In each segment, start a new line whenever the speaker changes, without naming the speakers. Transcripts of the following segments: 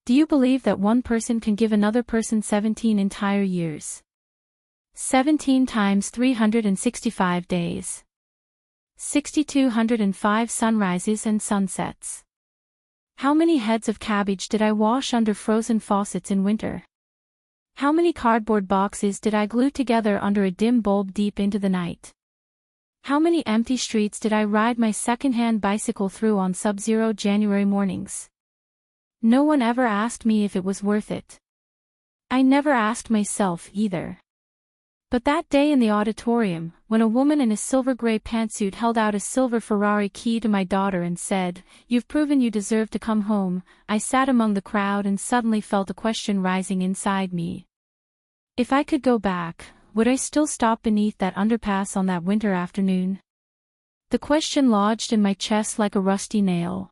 Do you believe that one person can give another person 17 entire years? 17 times 365 days. 6,205 sunrises and sunsets. How many heads of cabbage did I wash under frozen faucets in winter? How many cardboard boxes did I glue together under a dim bulb deep into the night? How many empty streets did I ride my second-hand bicycle through on sub-zero January mornings? No one ever asked me if it was worth it. I never asked myself either. But that day in the auditorium, when a woman in a silver-gray pantsuit held out a silver Ferrari key to my daughter and said, "You've proven you deserve to come home," I sat among the crowd and suddenly felt a question rising inside me. If I could go back, would I still stop beneath that underpass on that winter afternoon? The question lodged in my chest like a rusty nail.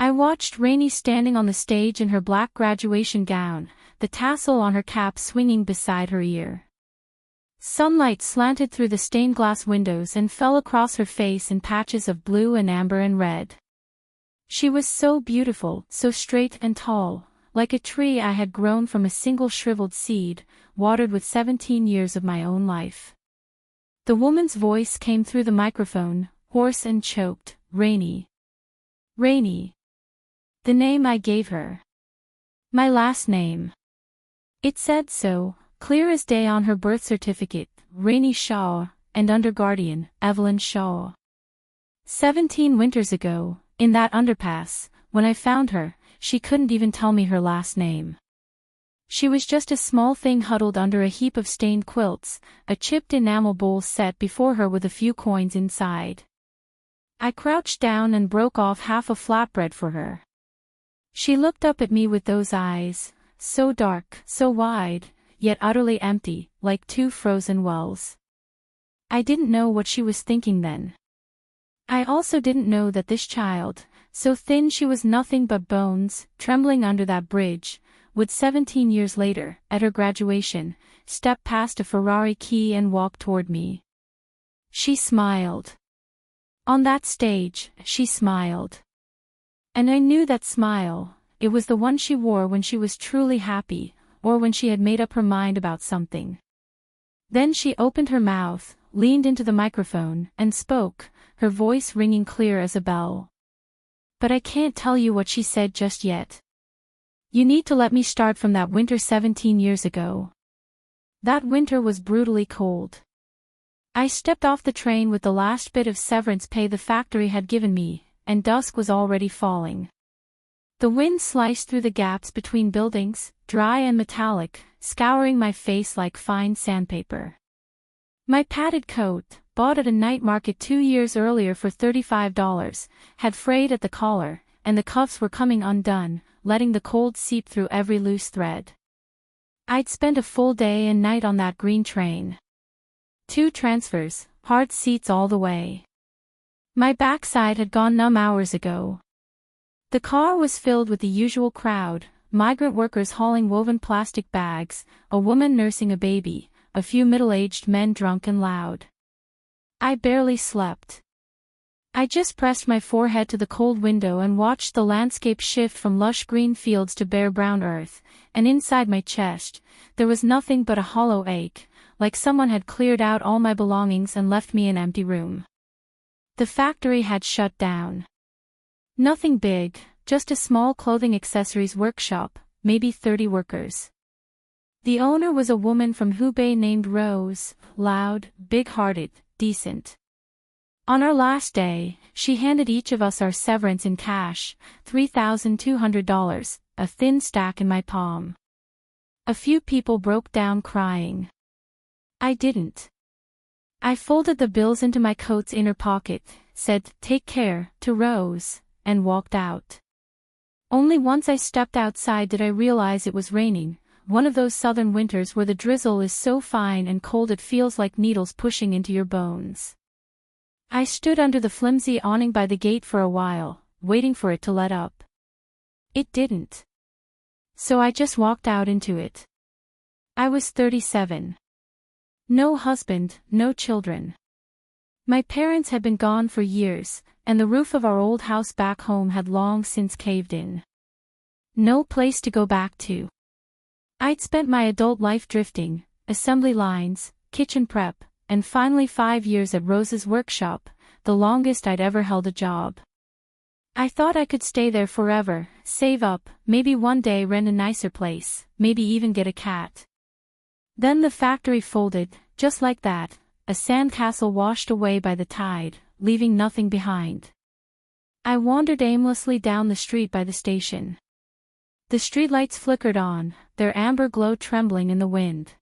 I watched Rainey standing on the stage in her black graduation gown, the tassel on her cap swinging beside her ear. Sunlight slanted through the stained glass windows and fell across her face in patches of blue and amber and red. She was so beautiful, so straight and tall, like a tree I had grown from a single shriveled seed, watered with 17 years of my own life. The woman's voice came through the microphone, hoarse and choked, "Rainey. Rainey." The name I gave her. My last name. It said so, clear as day on her birth certificate, Rainey Shaw, and under guardian, Evelyn Shaw. 17 winters ago, in that underpass, when I found her, she couldn't even tell me her last name. She was just a small thing huddled under a heap of stained quilts, a chipped enamel bowl set before her with a few coins inside. I crouched down and broke off half a flatbread for her. She looked up at me with those eyes, so dark, so wide, yet utterly empty, like two frozen wells. I didn't know what she was thinking then. I also didn't know that this child, so thin she was nothing but bones, trembling under that bridge, would 17 years later, at her graduation, step past a Ferrari key and walk toward me. She smiled. On that stage, she smiled. And I knew that smile, it was the one she wore when she was truly happy, or when she had made up her mind about something. Then she opened her mouth, leaned into the microphone, and spoke, her voice ringing clear as a bell. But I can't tell you what she said just yet. You need to let me start from that winter 17 years ago. That winter was brutally cold. I stepped off the train with the last bit of severance pay the factory had given me, and dusk was already falling. The wind sliced through the gaps between buildings, dry and metallic, scouring my face like fine sandpaper. My padded coat, bought at a night market 2 years earlier for $35, had frayed at the collar, and the cuffs were coming undone, letting the cold seep through every loose thread. I'd spent a full day and night on that green train. 2 transfers, hard seats all the way. My backside had gone numb hours ago. The car was filled with the usual crowd, migrant workers hauling woven plastic bags, a woman nursing a baby, a few middle-aged men drunk and loud. I barely slept. I just pressed my forehead to the cold window and watched the landscape shift from lush green fields to bare brown earth, and inside my chest, there was nothing but a hollow ache, like someone had cleared out all my belongings and left me an empty room. The factory had shut down. Nothing big, just a small clothing accessories workshop, maybe 30 workers. The owner was a woman from Hubei named Rose, loud, big-hearted, decent. On our last day, she handed each of us our severance in cash, $3,200, a thin stack in my palm. A few people broke down crying. I didn't. I folded the bills into my coat's inner pocket, said, "Take care," to Rose, and walked out. Only once I stepped outside did I realize it was raining, one of those southern winters where the drizzle is so fine and cold it feels like needles pushing into your bones. I stood under the flimsy awning by the gate for a while, waiting for it to let up. It didn't. So I just walked out into it. I was 37. No husband, no children. My parents had been gone for years, and the roof of our old house back home had long since caved in. No place to go back to. I'd spent my adult life drifting, assembly lines, kitchen prep, and finally 5 years at Rose's workshop, the longest I'd ever held a job. I thought I could stay there forever, save up, maybe one day rent a nicer place, maybe even get a cat. Then the factory folded, just like that, a sandcastle washed away by the tide, leaving nothing behind. I wandered aimlessly down the street by the station. The streetlights flickered on, their amber glow trembling in the wind.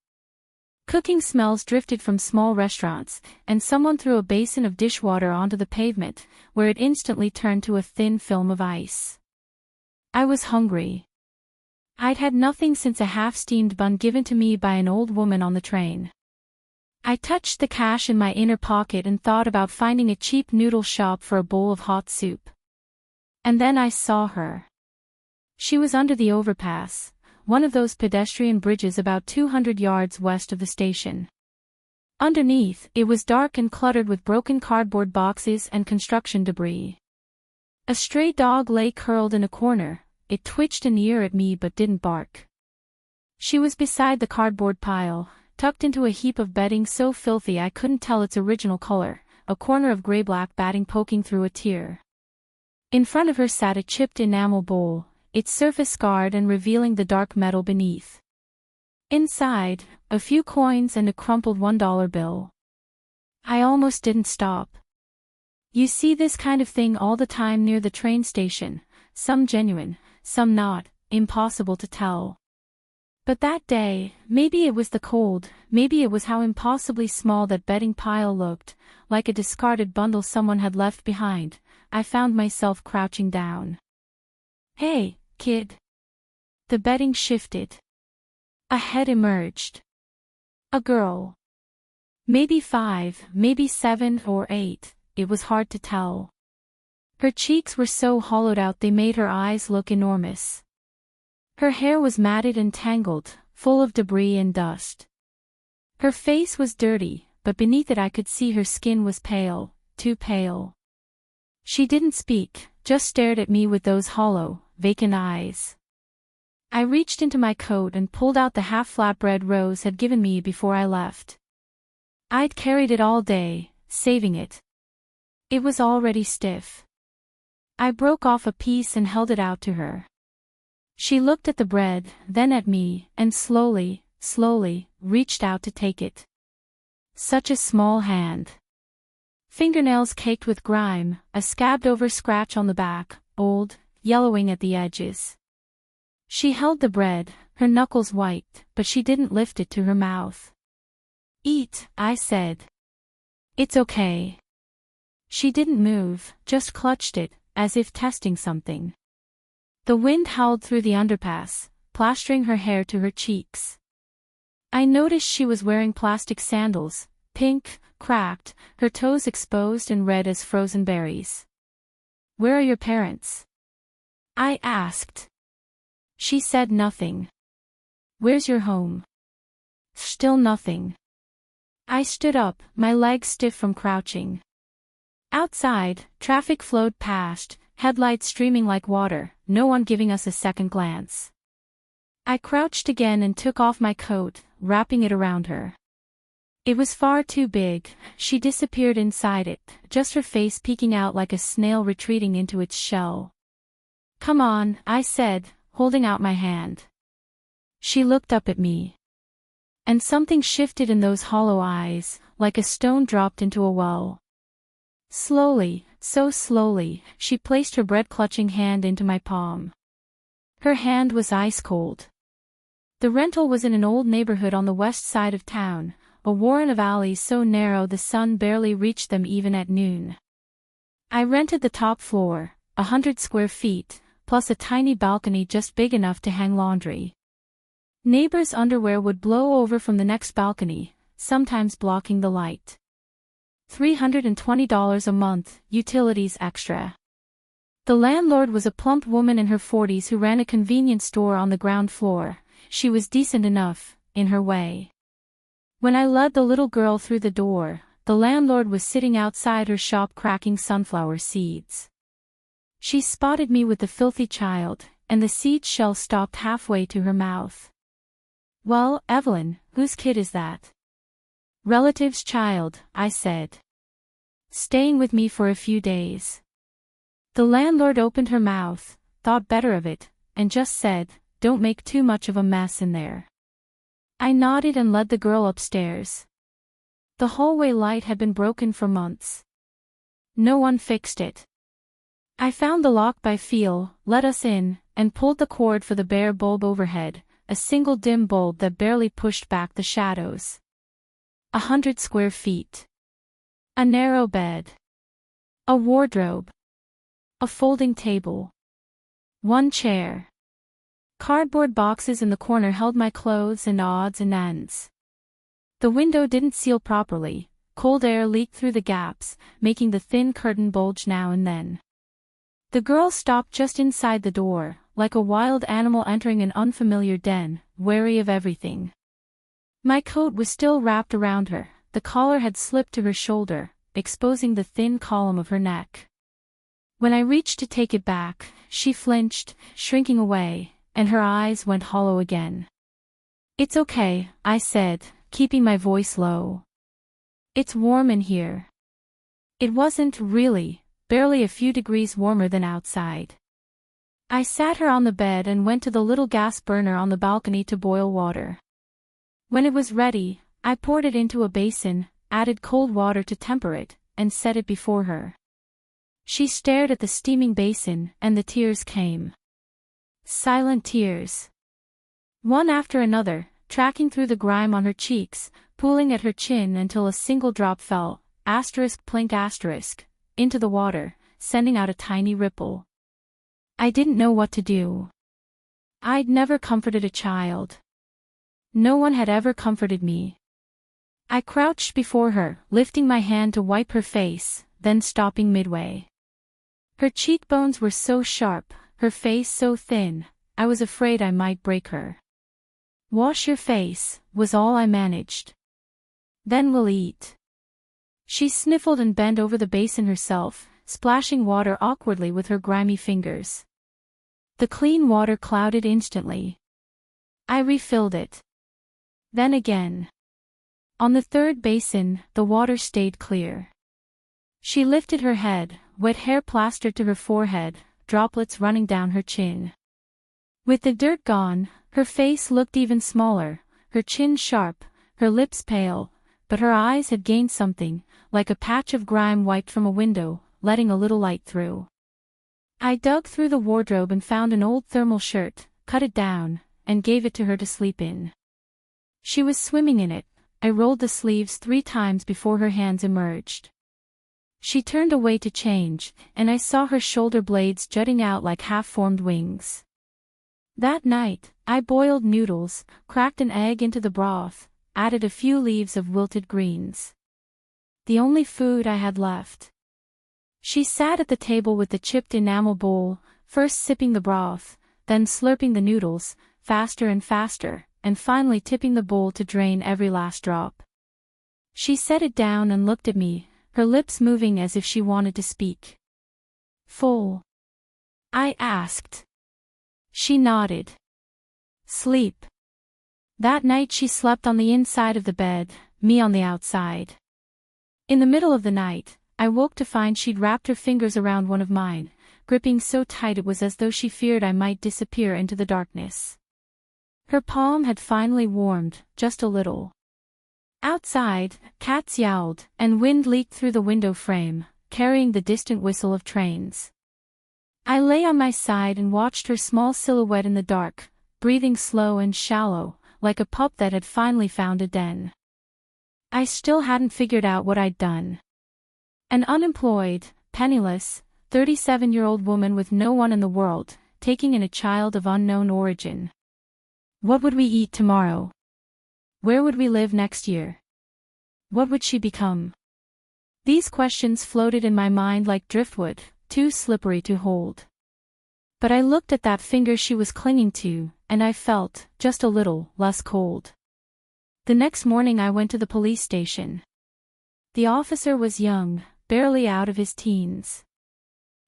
Cooking smells drifted from small restaurants, and someone threw a basin of dishwater onto the pavement, where it instantly turned to a thin film of ice. I was hungry. I'd had nothing since a half-steamed bun given to me by an old woman on the train. I touched the cash in my inner pocket and thought about finding a cheap noodle shop for a bowl of hot soup. And then I saw her. She was under the overpass, one of those pedestrian bridges about 200 yards west of the station. Underneath, it was dark and cluttered with broken cardboard boxes and construction debris. A stray dog lay curled in a corner. It twitched an ear at me but didn't bark. She was beside the cardboard pile, tucked into a heap of bedding so filthy I couldn't tell its original color, a corner of gray-black batting poking through a tear. In front of her sat a chipped enamel bowl, its surface scarred and revealing the dark metal beneath. Inside, a few coins and a crumpled $1 bill. I almost didn't stop. You see this kind of thing all the time near the train station, some genuine, some not, impossible to tell. But that day, maybe it was the cold, maybe it was how impossibly small that bedding pile looked, like a discarded bundle someone had left behind, I found myself crouching down. "Hey, kid." The bedding shifted. A head emerged. A girl. Maybe 5, maybe 7 or 8, it was hard to tell. Her cheeks were so hollowed out they made her eyes look enormous. Her hair was matted and tangled, full of debris and dust. Her face was dirty, but beneath it I could see her skin was pale, too pale. She didn't speak, just stared at me with those hollow, vacant eyes. I reached into my coat and pulled out the half-flatbread Rose had given me before I left. I'd carried it all day, saving it. It was already stiff. I broke off a piece and held it out to her. She looked at the bread, then at me, and slowly, reached out to take it. Such a small hand. Fingernails caked with grime, a scabbed-over scratch on the back, old, yellowing at the edges. She held the bread, her knuckles white, but she didn't lift it to her mouth. "Eat," I said. "It's okay." She didn't move, just clutched it, as if testing something. The wind howled through the underpass, plastering her hair to her cheeks. I noticed she was wearing plastic sandals, pink, cracked, her toes exposed and red as frozen berries. "Where are your parents?" I asked. She said nothing. "Where's your home?" Still nothing. I stood up, my legs stiff from crouching. Outside, traffic flowed past, headlights streaming like water, no one giving us a second glance. I crouched again and took off my coat, wrapping it around her. It was far too big, she disappeared inside it, just her face peeking out like a snail retreating into its shell. "Come on," I said, holding out my hand. She looked up at me. And something shifted in those hollow eyes, like a stone dropped into a well. Slowly, so slowly, she placed her bread-clutching hand into my palm. Her hand was ice-cold. The rental was in an old neighborhood on the west side of town, a warren of alleys so narrow the sun barely reached them even at noon. I rented the top floor, 100 square feet, plus a tiny balcony just big enough to hang laundry. Neighbors' underwear would blow over from the next balcony, sometimes blocking the light. $320 a month, utilities extra. The landlord was a plump woman in her 40s who ran a convenience store on the ground floor. She was decent enough, in her way. When I led the little girl through the door, the landlord was sitting outside her shop cracking sunflower seeds. She spotted me with the filthy child, and the seed shell stopped halfway to her mouth. "Well, Evelyn, whose kid is that?" "Relative's child," I said. "Staying with me for a few days." The landlord opened her mouth, thought better of it, and just said, "Don't make too much of a mess in there." I nodded and led the girl upstairs. The hallway light had been broken for months. No one fixed it. I found the lock by feel, let us in, and pulled the cord for the bare bulb overhead, a single dim bulb that barely pushed back the shadows. 100 square feet. A narrow bed. A wardrobe. A folding table. One chair. Cardboard boxes in the corner held my clothes and odds and ends. The window didn't seal properly, cold air leaked through the gaps, making the thin curtain bulge now and then. The girl stopped just inside the door, like a wild animal entering an unfamiliar den, wary of everything. My coat was still wrapped around her, the collar had slipped to her shoulder, exposing the thin column of her neck. When I reached to take it back, she flinched, shrinking away, and her eyes went hollow again. "It's okay," I said, keeping my voice low. "It's warm in here." It wasn't, really, barely a few degrees warmer than outside. I sat her on the bed and went to the little gas burner on the balcony to boil water. When it was ready, I poured it into a basin, added cold water to temper it, and set it before her. She stared at the steaming basin, and the tears came. Silent tears. One after another, tracking through the grime on her cheeks, pooling at her chin until a single drop fell, plink into the water, sending out a tiny ripple. I didn't know what to do. I'd never comforted a child. No one had ever comforted me. I crouched before her, lifting my hand to wipe her face, then stopping midway. Her cheekbones were so sharp, her face so thin, I was afraid I might break her. "Wash your face," was all I managed. "Then we'll eat." She sniffled and bent over the basin herself, splashing water awkwardly with her grimy fingers. The clean water clouded instantly. I refilled it. Then again. On the third basin, the water stayed clear. She lifted her head, wet hair plastered to her forehead, droplets running down her chin. With the dirt gone, her face looked even smaller, her chin sharp, her lips pale, but her eyes had gained something, like a patch of grime wiped from a window, letting a little light through. I dug through the wardrobe and found an old thermal shirt, cut it down, and gave it to her to sleep in. She was swimming in it. I rolled the sleeves 3 times before her hands emerged. She turned away to change, and I saw her shoulder blades jutting out like half-formed wings. That night, I boiled noodles, cracked an egg into the broth, added a few leaves of wilted greens. The only food I had left. She sat at the table with the chipped enamel bowl, first sipping the broth, then slurping the noodles, faster and faster, and finally tipping the bowl to drain every last drop. She set it down and looked at me, her lips moving as if she wanted to speak. "Full?" I asked. She nodded. "Sleep." That night she slept on the inside of the bed, me on the outside. In the middle of the night, I woke to find she'd wrapped her fingers around one of mine, gripping so tight it was as though she feared I might disappear into the darkness. Her palm had finally warmed, just a little. Outside, cats yowled, and wind leaked through the window frame, carrying the distant whistle of trains. I lay on my side and watched her small silhouette in the dark, breathing slow and shallow, like a pup that had finally found a den. I still hadn't figured out what I'd done. An unemployed, penniless, 37-year-old woman with no one in the world, taking in a child of unknown origin. What would we eat tomorrow? Where would we live next year? What would she become? These questions floated in my mind like driftwood, too slippery to hold. But I looked at that finger she was clinging to, and I felt, just a little, less cold. The next morning I went to the police station. The officer was young, barely out of his teens.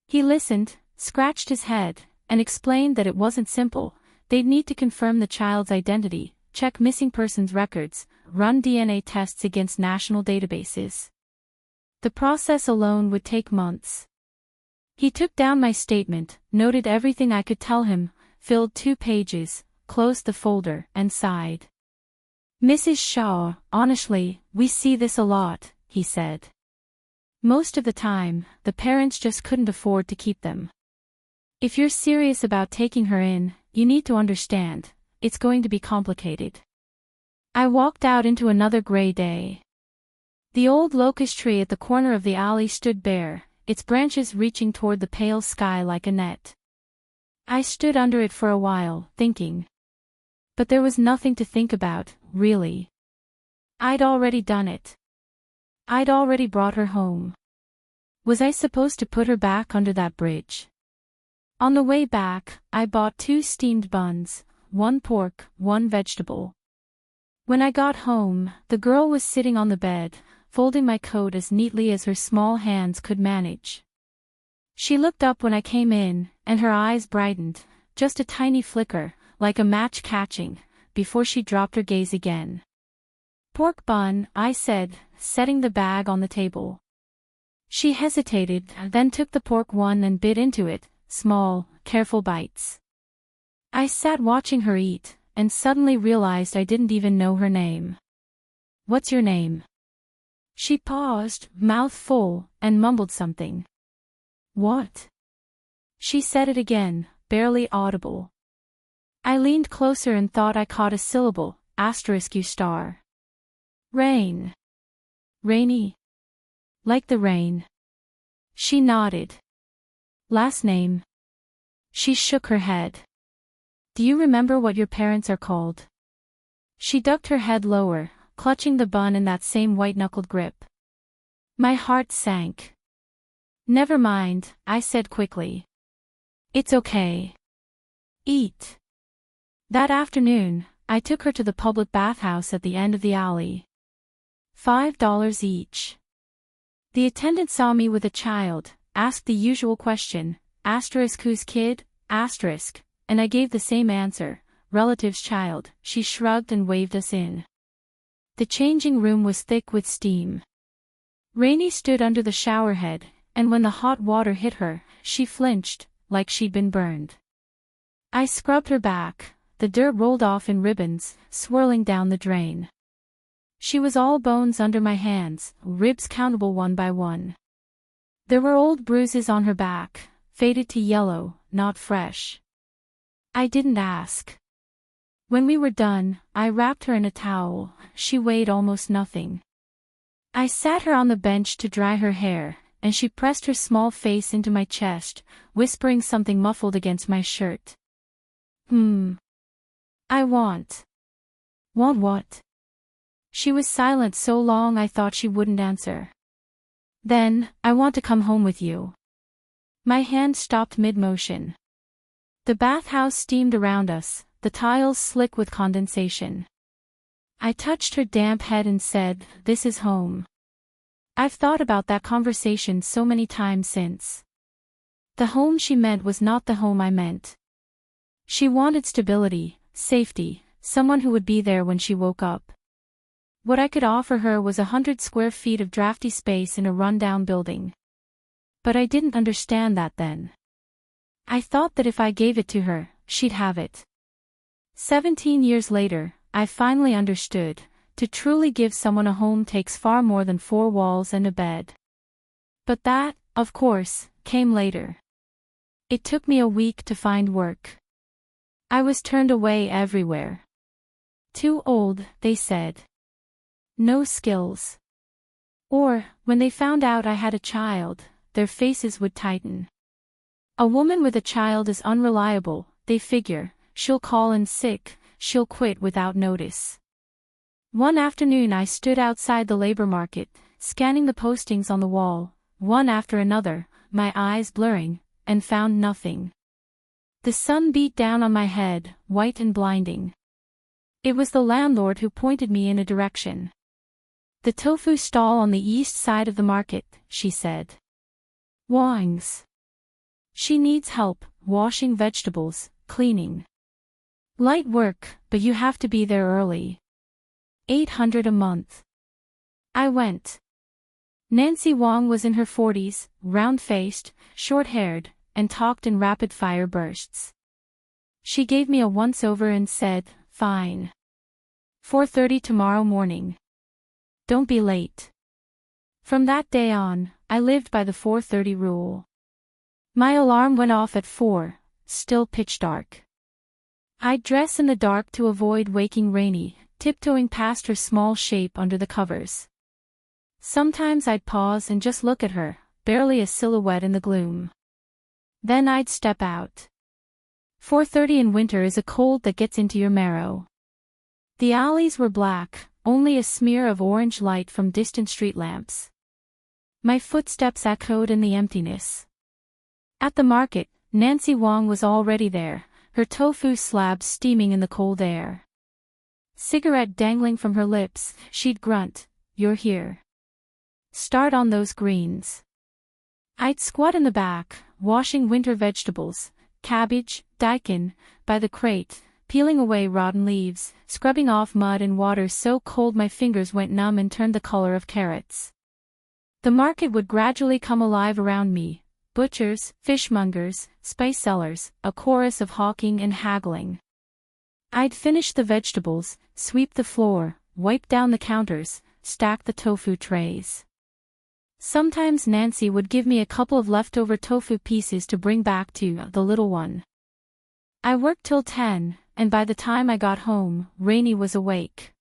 He listened, scratched his head, and explained that it wasn't simple. They'd need to confirm the child's identity, check missing persons records, run DNA tests against national databases. The process alone would take months. He took down my statement, noted everything I could tell him, filled 2 pages, closed the folder, and sighed. "Mrs. Shaw, honestly, we see this a lot," he said. "Most of the time, the parents just couldn't afford to keep them. If you're serious about taking her in, you need to understand, it's going to be complicated." I walked out into another gray day. The old locust tree at the corner of the alley stood bare, its branches reaching toward the pale sky like a net. I stood under it for a while, thinking. But there was nothing to think about, really. I'd already done it. I'd already brought her home. Was I supposed to put her back under that bridge? On the way back, I bought 2 steamed buns, 1 pork, 1 vegetable. When I got home, the girl was sitting on the bed, folding my coat as neatly as her small hands could manage. She looked up when I came in, and her eyes brightened, just a tiny flicker, like a match catching, before she dropped her gaze again. "Pork bun," I said, setting the bag on the table. She hesitated, then took the pork one and bit into it, small, careful bites. I sat watching her eat, and suddenly realized I didn't even know her name. "What's your name?" She paused, mouth full, and mumbled something. "What?" She said it again, barely audible. I leaned closer and thought I caught a syllable, *U*. "Rain." "Rainy?" "Like the rain." She nodded. "Last name?" She shook her head. "Do you remember what your parents are called?" She ducked her head lower, clutching the bun in that same white-knuckled grip. My heart sank. "Never mind," I said quickly. "It's okay. Eat." That afternoon, I took her to the public bathhouse at the end of the alley. $5 each. The attendant saw me with a child, asked the usual question, *whose kid, *, and I gave the same answer, relative's child. She shrugged and waved us in. The changing room was thick with steam. Rainey stood under the shower head, and when the hot water hit her, she flinched, like she'd been burned. I scrubbed her back, the dirt rolled off in ribbons, swirling down the drain. She was all bones under my hands, ribs countable one by one. There were old bruises on her back, faded to yellow, not fresh. I didn't ask. When we were done, I wrapped her in a towel. She weighed almost nothing. I sat her on the bench to dry her hair, and she pressed her small face into my chest, whispering something muffled against my shirt. I want. Want what?" She was silent so long I thought she wouldn't answer. "Then, I want to come home with you." My hand stopped mid-motion. The bathhouse steamed around us, the tiles slick with condensation. I touched her damp head and said, "This is home." I've thought about that conversation so many times since. The home she meant was not the home I meant. She wanted stability, safety, someone who would be there when she woke up. What I could offer her was 100 square feet of drafty space in a run-down building. But I didn't understand that then. I thought that if I gave it to her, she'd have it. 17 years later, I finally understood. To truly give someone a home takes far more than 4 walls and a bed. But that, of course, came later. It took me a week to find work. I was turned away everywhere. Too old, they said. No skills. Or, when they found out I had a child, their faces would tighten. A woman with a child is unreliable, they figure. She'll call in sick, she'll quit without notice. One afternoon I stood outside the labor market, scanning the postings on the wall, one after another, my eyes blurring, and found nothing. The sun beat down on my head, white and blinding. It was the landlord who pointed me in a direction. "The tofu stall on the east side of the market," she said. "Wangs. She needs help, washing vegetables, cleaning. Light work, but you have to be there early. $800 a month. I went. Nancy Wong was in her 40s, round-faced, short-haired, and talked in rapid-fire bursts. She gave me a once-over and said, "Fine. 4:30 tomorrow morning. Don't be late." From that day on, I lived by the 4:30 rule. My alarm went off at 4, still pitch dark. I'd dress in the dark to avoid waking Rainey, tiptoeing past her small shape under the covers. Sometimes I'd pause and just look at her, barely a silhouette in the gloom. Then I'd step out. 4:30 in winter is a cold that gets into your marrow. The alleys were black, only a smear of orange light from distant street lamps. My footsteps echoed in the emptiness. At the market, Nancy Wong was already there, her tofu slabs steaming in the cold air. Cigarette dangling from her lips, she'd grunt, "You're here. Start on those greens." I'd squat in the back, washing winter vegetables, cabbage, daikon, by the crate, peeling away rotten leaves, scrubbing off mud in water so cold my fingers went numb and turned the color of carrots. The market would gradually come alive around me. Butchers, fishmongers, spice sellers, a chorus of hawking and haggling. I'd finish the vegetables, sweep the floor, wipe down the counters, stack the tofu trays. Sometimes Nancy would give me a couple of leftover tofu pieces to bring back to the little one. I worked till 10, and by the time I got home, Rainey was awake.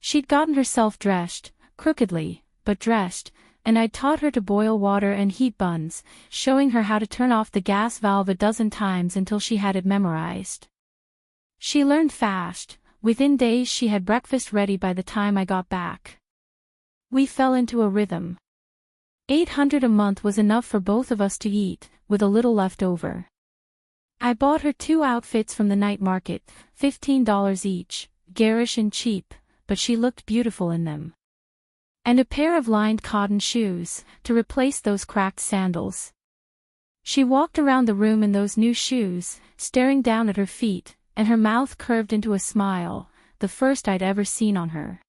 She'd gotten herself dressed, crookedly, but dressed, and I'd taught her to boil water and heat buns, showing her how to turn off the gas valve a dozen times until she had it memorized. She learned fast. Within days she had breakfast ready by the time I got back. We fell into a rhythm. $800 a month was enough for both of us to eat, with a little left over. I bought her 2 outfits from the night market, $15 each, garish and cheap, but she looked beautiful in them. And a pair of lined cotton shoes, to replace those cracked sandals. She walked around the room in those new shoes, staring down at her feet, and her mouth curved into a smile, the first I'd ever seen on her.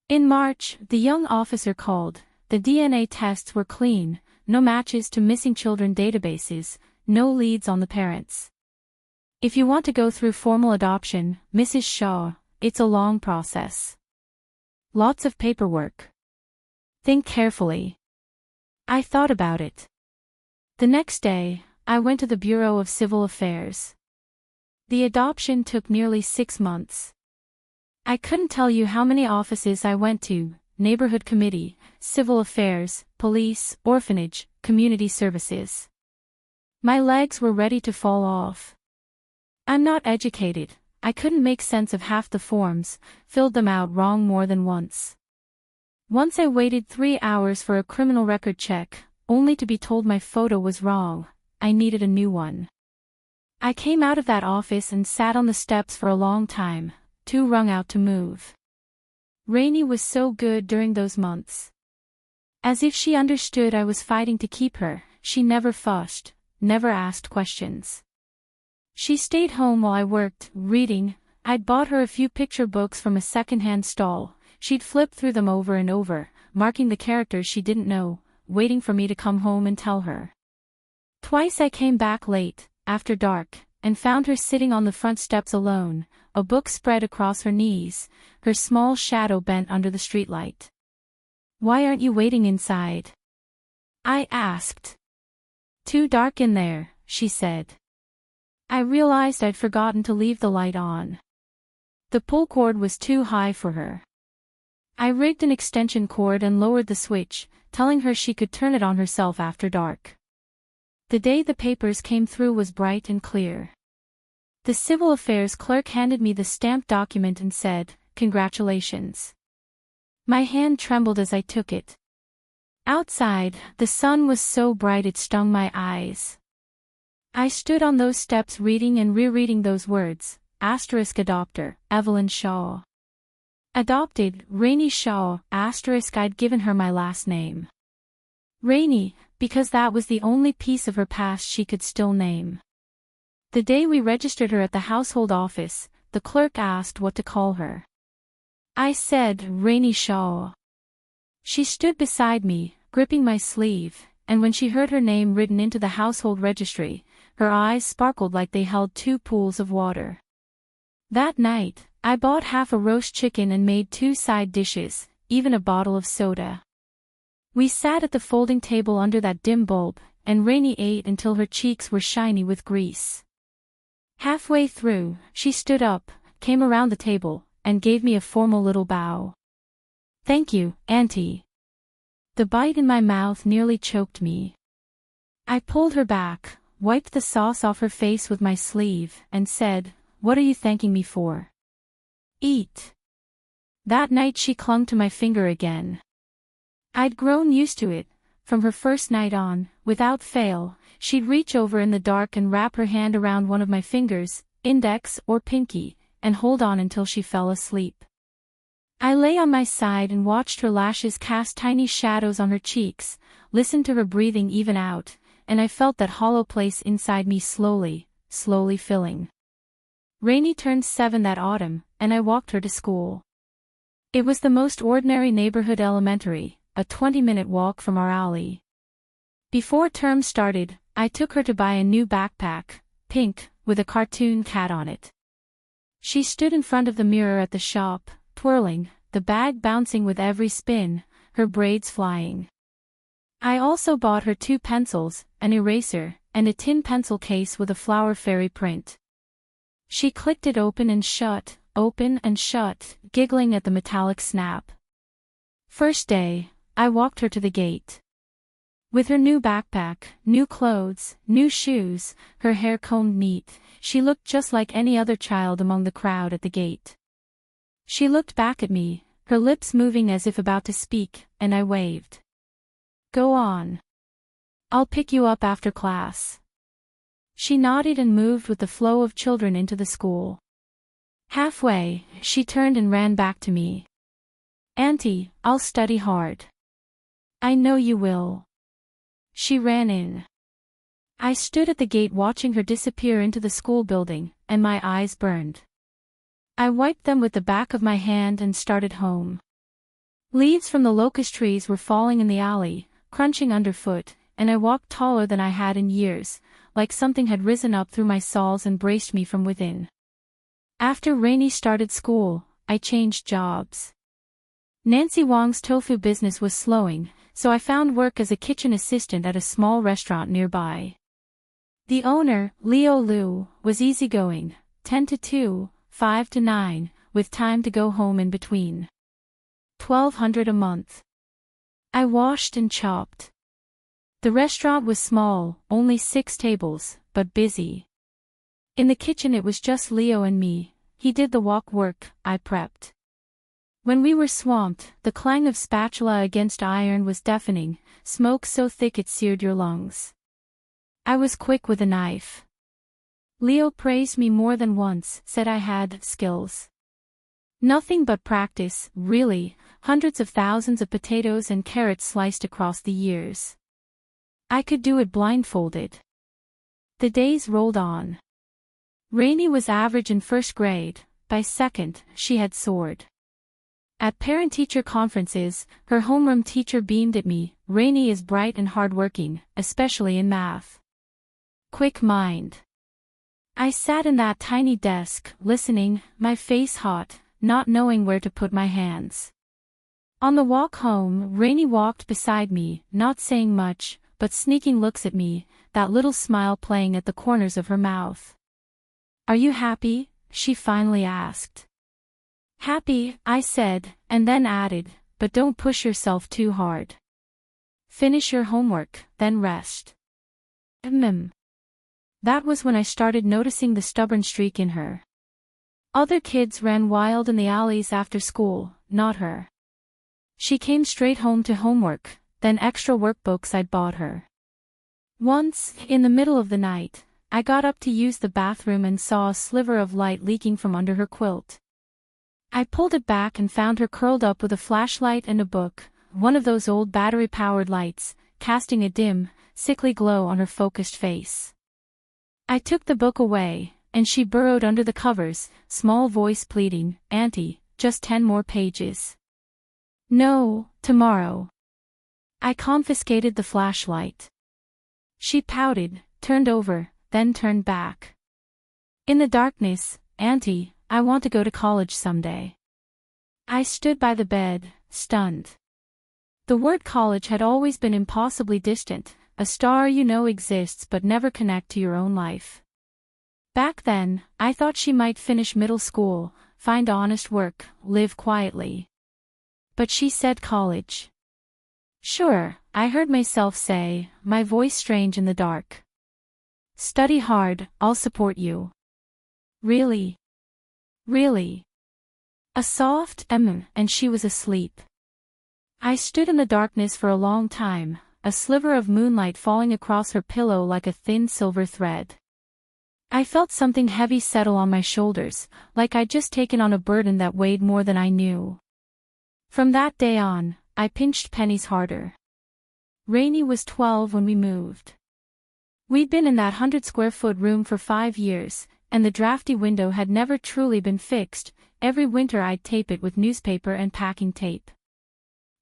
In March, the young officer called. The DNA tests were clean, no matches to missing children databases, no leads on the parents. "If you want to go through formal adoption, Mrs. Shaw, it's a long process. Lots of paperwork. Think carefully." I thought about it. The next day, I went to the Bureau of Civil Affairs. The adoption took nearly 6 months. I couldn't tell you how many offices I went to: neighborhood committee, civil affairs, police, orphanage, community services. My legs were ready to fall off. I'm not educated, I couldn't make sense of half the forms, filled them out wrong more than once. Once I waited 3 hours for a criminal record check, only to be told my photo was wrong. I needed a new one. I came out of that office and sat on the steps for a long time, too wrung out to move. Rainey was so good during those months. As if she understood I was fighting to keep her, she never fussed, never asked questions. She stayed home while I worked, reading. I'd bought her a few picture books from a second-hand stall. She'd flip through them over and over, marking the characters she didn't know, waiting for me to come home and tell her. Twice I came back late, after dark, and found her sitting on the front steps alone, a book spread across her knees, her small shadow bent under the streetlight. "Why aren't you waiting inside?" I asked. "Too dark in there," she said. I realized I'd forgotten to leave the light on. The pull cord was too high for her. I rigged an extension cord and lowered the switch, telling her she could turn it on herself after dark. The day the papers came through was bright and clear. The civil affairs clerk handed me the stamped document and said, "Congratulations." My hand trembled as I took it. Outside, the sun was so bright it stung my eyes. I stood on those steps reading and rereading those words, asterisk adopter, Evelyn Shaw. Adopted, Rainey Shaw, asterisk I'd given her my last name. Rainey, because that was the only piece of her past she could still name. The day we registered her at the household office, the clerk asked what to call her. I said, Rainy Shaw. She stood beside me, gripping my sleeve, and when she heard her name written into the household registry, her eyes sparkled like they held two pools of water. That night, I bought half a roast chicken and made 2 side dishes, even a bottle of soda. We sat at the folding table under that dim bulb, and Rainy ate until her cheeks were shiny with grease. Halfway through, she stood up, came around the table, and gave me a formal little bow. Thank you, Auntie. The bite in my mouth nearly choked me. I pulled her back, wiped the sauce off her face with my sleeve, and said, What are you thanking me for? Eat. That night she clung to my finger again. I'd grown used to it. From her first night on, without fail, she'd reach over in the dark and wrap her hand around one of my fingers, index or pinky, and hold on until she fell asleep. I lay on my side and watched her lashes cast tiny shadows on her cheeks, listened to her breathing even out, and I felt that hollow place inside me slowly filling. Rainy turned 7 that autumn, and I walked her to school. It was the most ordinary neighborhood elementary, a 20-minute walk from our alley. Before term started, I took her to buy a new backpack, pink, with a cartoon cat on it. She stood in front of the mirror at the shop, twirling, the bag bouncing with every spin, her braids flying. I also bought her 2 pencils, an eraser, and a tin pencil case with a flower fairy print. She clicked it open and shut, giggling at the metallic snap. First day, I walked her to the gate. With her new backpack, new clothes, new shoes, her hair combed neat, she looked just like any other child among the crowd at the gate. She looked back at me, her lips moving as if about to speak, and I waved. Go on. I'll pick you up after class. She nodded and moved with the flow of children into the school. Halfway, she turned and ran back to me. Auntie, I'll study hard. I know you will. She ran in. I stood at the gate watching her disappear into the school building, and my eyes burned. I wiped them with the back of my hand and started home. Leaves from the locust trees were falling in the alley, crunching underfoot, and I walked taller than I had in years, like something had risen up through my soles and braced me from within. After Rainy started school, I changed jobs. Nancy Wong's tofu business was slowing, so I found work as a kitchen assistant at a small restaurant nearby. The owner, Leo Liu, was easygoing, 10 to 2, 5 to 9, with time to go home in between. $1,200 a month. I washed and chopped. The restaurant was small, only 6 tables, but busy. In the kitchen it was just Leo and me. He did the wok work, I prepped. When we were swamped, the clang of spatula against iron was deafening, smoke so thick it seared your lungs. I was quick with a knife. Leo praised me more than once, said I had skills. Nothing but practice, really, hundreds of thousands of potatoes and carrots sliced across the years. I could do it blindfolded. The days rolled on. Rainy was average in first grade, by second, she had soared. At parent-teacher conferences, her homeroom teacher beamed at me, Rainy is bright and hardworking, especially in math. Quick mind. I sat in that tiny desk, listening, my face hot, not knowing where to put my hands. On the walk home, Rainy walked beside me, not saying much, but sneaking looks at me, that little smile playing at the corners of her mouth. Are you happy? She finally asked. Happy, I said, and then added, but don't push yourself too hard. Finish your homework, then rest. That was when I started noticing the stubborn streak in her. Other kids ran wild in the alleys after school, not her. She came straight home to homework, then extra workbooks I'd bought her. Once, in the middle of the night, I got up to use the bathroom and saw a sliver of light leaking from under her quilt. I pulled it back and found her curled up with a flashlight and a book, one of those old battery-powered lights, casting a dim, sickly glow on her focused face. I took the book away, and she burrowed under the covers, small voice pleading, "Auntie, just 10 more pages." "No, tomorrow." I confiscated the flashlight. She pouted, turned over, then turned back. "In the darkness, Auntie, I want to go to college someday." I stood by the bed, stunned. The word college had always been impossibly distant, a star you know exists but never connect to your own life. Back then, I thought she might finish middle school, find honest work, live quietly. But she said college. "Sure," I heard myself say, my voice strange in the dark. "Study hard, I'll support you." "Really? Really?" A soft and she was asleep. I stood in the darkness for a long time, a sliver of moonlight falling across her pillow like a thin silver thread. I felt something heavy settle on my shoulders, like I'd just taken on a burden that weighed more than I knew. From that day on, I pinched pennies harder. Rainey was 12 when we moved. We'd been in that 100-square-foot room for 5 years, and the drafty window had never truly been fixed. Every winter I'd tape it with newspaper and packing tape.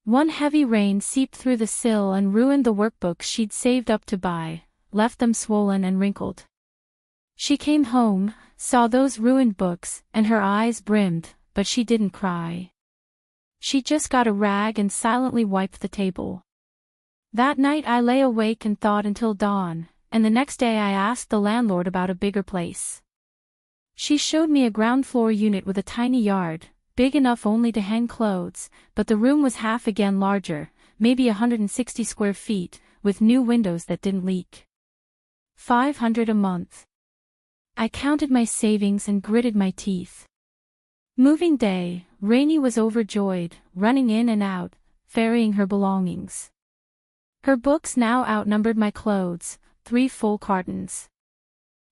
One heavy rain seeped through the sill and ruined the workbooks she'd saved up to buy, left them swollen and wrinkled. She came home, saw those ruined books, and her eyes brimmed, but she didn't cry. She just got a rag and silently wiped the table. That night I lay awake and thought until dawn, and the next day I asked the landlord about a bigger place. She showed me a ground-floor unit with a tiny yard, big enough only to hang clothes, but the room was half again larger, maybe 160 square feet, with new windows that didn't leak. $500 a month. I counted my savings and gritted my teeth. Moving day, Rainey was overjoyed, running in and out, ferrying her belongings. Her books now outnumbered my clothes, 3 full cartons.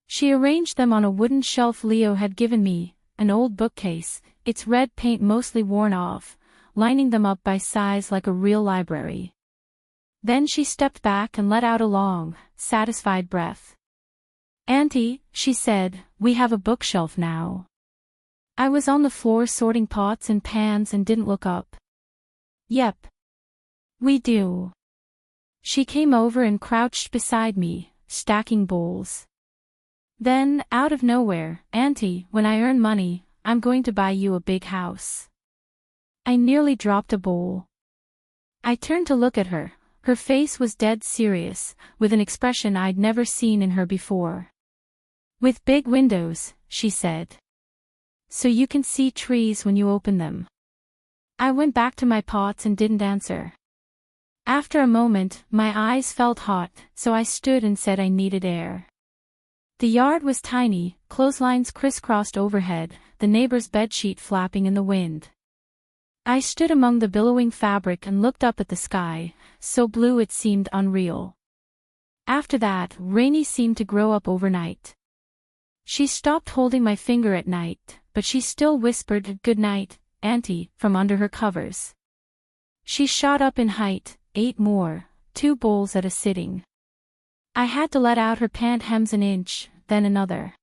She arranged them on a wooden shelf Leo had given me, an old bookcase, its red paint mostly worn off, lining them up by size like a real library. Then she stepped back and let out a long, satisfied breath. "Auntie," she said, "we have a bookshelf now." I was on the floor sorting pots and pans and didn't look up. "Yep. We do." She came over and crouched beside me, stacking bowls. Then, out of nowhere, "Auntie, when I earn money, I'm going to buy you a big house." I nearly dropped a bowl. I turned to look at her. Her face was dead serious, with an expression I'd never seen in her before. "With big windows," she said. "So you can see trees when you open them." I went back to my pots and didn't answer. After a moment, my eyes felt hot, so I stood and said I needed air. The yard was tiny, clotheslines crisscrossed overhead, the neighbor's bedsheet flapping in the wind. I stood among the billowing fabric and looked up at the sky, so blue it seemed unreal. After that, Rainey seemed to grow up overnight. She stopped holding my finger at night, but she still whispered, "Good night, Auntie," from under her covers. She shot up in height, ate more, 2 bowls at a sitting. I had to let out her pant hems an inch, then another.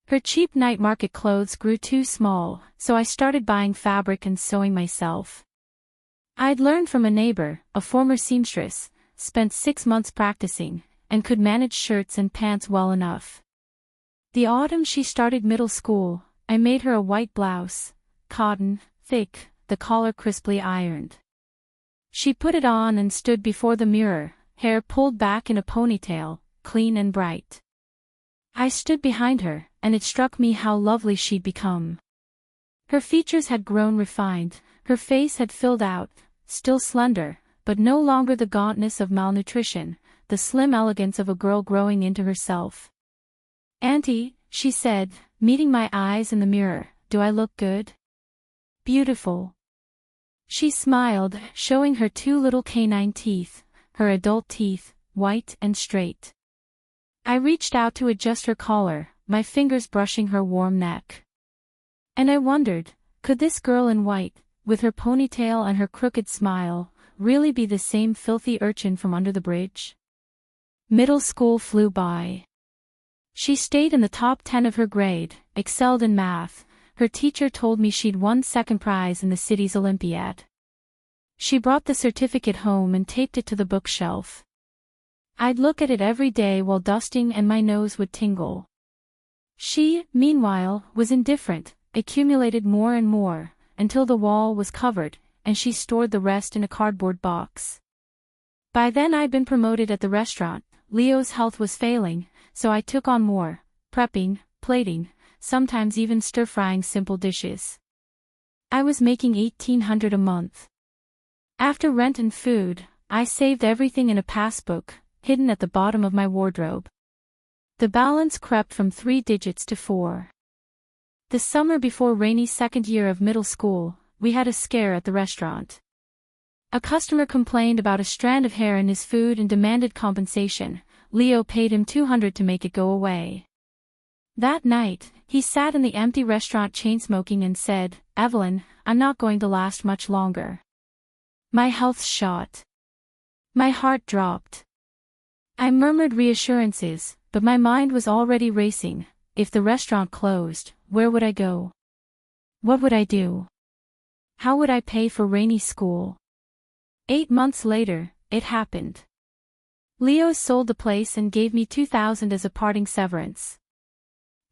Her cheap night market clothes grew too small, so I started buying fabric and sewing myself. I'd learned from a neighbor, a former seamstress, spent 6 months practicing, and could manage shirts and pants well enough. The autumn she started middle school, I made her a white blouse, cotton, thick, the collar crisply ironed. She put it on and stood before the mirror, hair pulled back in a ponytail, clean and bright. I stood behind her, and it struck me how lovely she'd become. Her features had grown refined, her face had filled out, still slender, but no longer the gauntness of malnutrition, the slim elegance of a girl growing into herself. "Auntie," she said, meeting my eyes in the mirror, "do I look good?" "Beautiful." She smiled, showing her 2 little canine teeth, her adult teeth, white and straight. I reached out to adjust her collar, my fingers brushing her warm neck. And I wondered, could this girl in white, with her ponytail and her crooked smile, really be the same filthy urchin from under the bridge? Middle school flew by. She stayed in the top 10 of her grade, excelled in math. Her teacher told me she'd won second prize in the city's Olympiad. She brought the certificate home and taped it to the bookshelf. I'd look at it every day while dusting and my nose would tingle. She, meanwhile, was indifferent, accumulated more and more, until the wall was covered, and she stored the rest in a cardboard box. By then I'd been promoted at the restaurant. Leo's health was failing, so I took on more, prepping, plating, sometimes even stir-frying simple dishes. I was making $1,800 a month. After rent and food, I saved everything in a passbook, hidden at the bottom of my wardrobe. The balance crept from 3 digits to 4. The summer before Rainy's second year of middle school, we had a scare at the restaurant. A customer complained about a strand of hair in his food and demanded compensation. Leo paid him $200 to make it go away. That night, he sat in the empty restaurant chain-smoking and said, "Evelyn, I'm not going to last much longer." My health shot. My heart dropped. I murmured reassurances, but my mind was already racing. If the restaurant closed, where would I go? What would I do? How would I pay for Rainy's school? 8 months later, it happened. Leo sold the place and gave me $2,000 as a parting severance.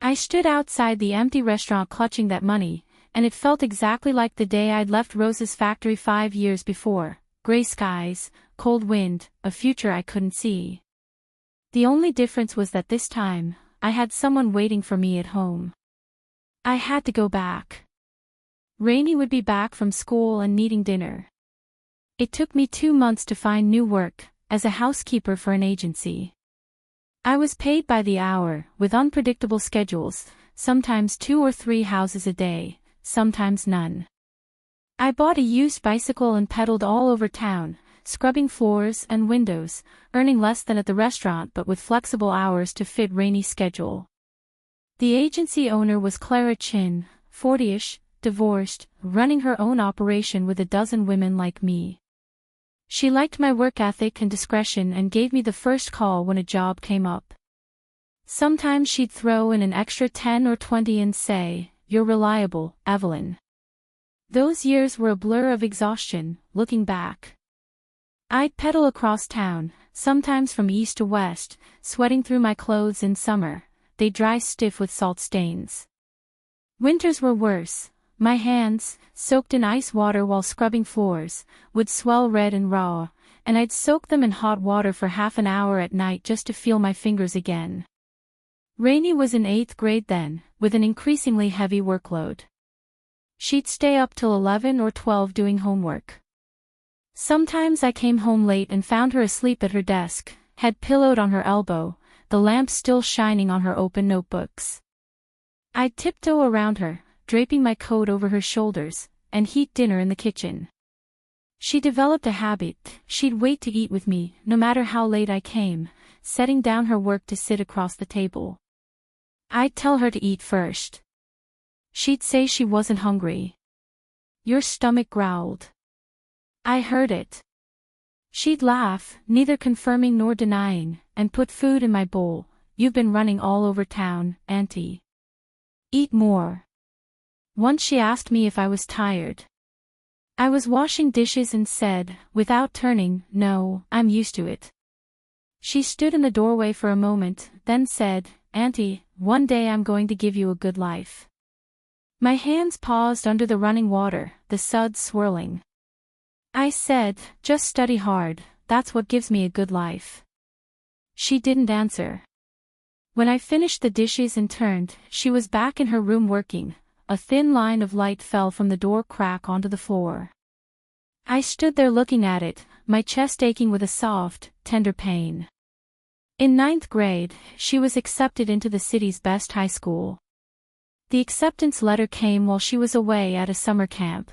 I stood outside the empty restaurant clutching that money, and it felt exactly like the day I'd left Rose's factory 5 years before. Gray skies, cold wind, a future I couldn't see. The only difference was that this time, I had someone waiting for me at home. I had to go back. Rainy would be back from school and needing dinner. It took me 2 months to find new work, as a housekeeper for an agency. I was paid by the hour, with unpredictable schedules, sometimes 2 or 3 houses a day, sometimes none. I bought a used bicycle and pedaled all over town, scrubbing floors and windows, earning less than at the restaurant but with flexible hours to fit Rainy's schedule. The agency owner was Clara Chin, 40-ish, divorced, running her own operation with a dozen women like me. She liked my work ethic and discretion and gave me the first call when a job came up. Sometimes she'd throw in an extra 10 or 20 and say, "You're reliable, Evelyn." Those years were a blur of exhaustion, looking back. I'd pedal across town, sometimes from east to west, sweating through my clothes in summer. They'd dry stiff with salt stains. Winters were worse. My hands, soaked in ice water while scrubbing floors, would swell red and raw, and I'd soak them in hot water for half an hour at night just to feel my fingers again. Rainy was in 8th grade then, with an increasingly heavy workload. She'd stay up till 11 or 12 doing homework. Sometimes I came home late and found her asleep at her desk, head pillowed on her elbow, the lamp still shining on her open notebooks. I'd tiptoe around her, draping my coat over her shoulders, and heat dinner in the kitchen. She developed a habit. She'd wait to eat with me, no matter how late I came, setting down her work to sit across the table. I'd tell her to eat first. She'd say she wasn't hungry. Your stomach growled. I heard it. She'd laugh, neither confirming nor denying, and put food in my bowl. You've been running all over town, Auntie. Eat more. Once she asked me if I was tired. I was washing dishes and said, without turning, "No, I'm used to it." She stood in the doorway for a moment, then said, "Auntie, one day I'm going to give you a good life." My hands paused under the running water, the suds swirling. I said, "Just study hard, that's what gives me a good life." She didn't answer. When I finished the dishes and turned, she was back in her room working. A thin line of light fell from the door crack onto the floor. I stood there looking at it, my chest aching with a soft, tender pain. In 9th grade, she was accepted into the city's best high school. The acceptance letter came while she was away at a summer camp.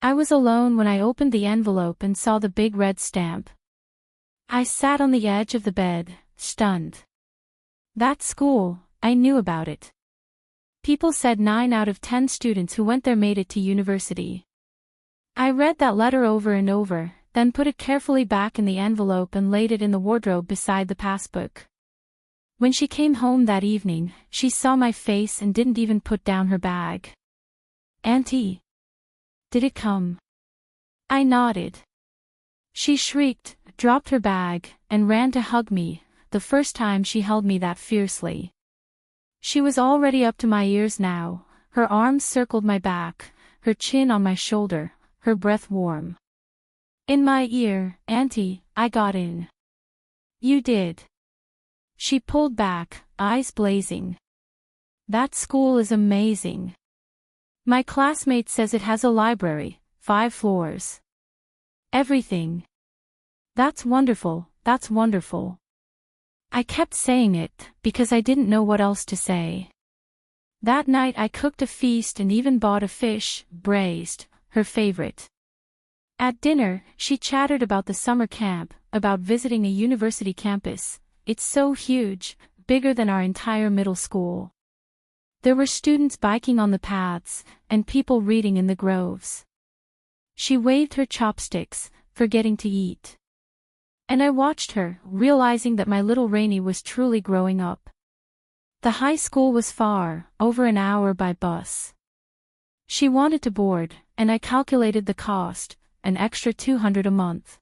I was alone when I opened the envelope and saw the big red stamp. I sat on the edge of the bed, stunned. That school, I knew about it. People said 9 out of 10 students who went there made it to university. I read that letter over and over, then put it carefully back in the envelope and laid it in the wardrobe beside the passbook. When she came home that evening, she saw my face and didn't even put down her bag. "Auntie, did it come?" I nodded. She shrieked, dropped her bag, and ran to hug me, the first time she held me that fiercely. She was already up to my ears now, her arms circled my back, her chin on my shoulder, her breath warm. In my ear, "Auntie, I got in." "You did." She pulled back, eyes blazing. "That school is amazing. My classmate says it has a library, 5 floors. Everything. That's wonderful, that's wonderful." I kept saying it, because I didn't know what else to say. That night I cooked a feast and even bought a fish, braised, her favorite. At dinner, she chattered about the summer camp, about visiting a university campus. It's so huge, bigger than our entire middle school. There were students biking on the paths, and people reading in the groves. She waved her chopsticks, forgetting to eat. And I watched her, realizing that my little Rainey was truly growing up. The high school was far, over an hour by bus. She wanted to board, and I calculated the cost, an extra $200 a month.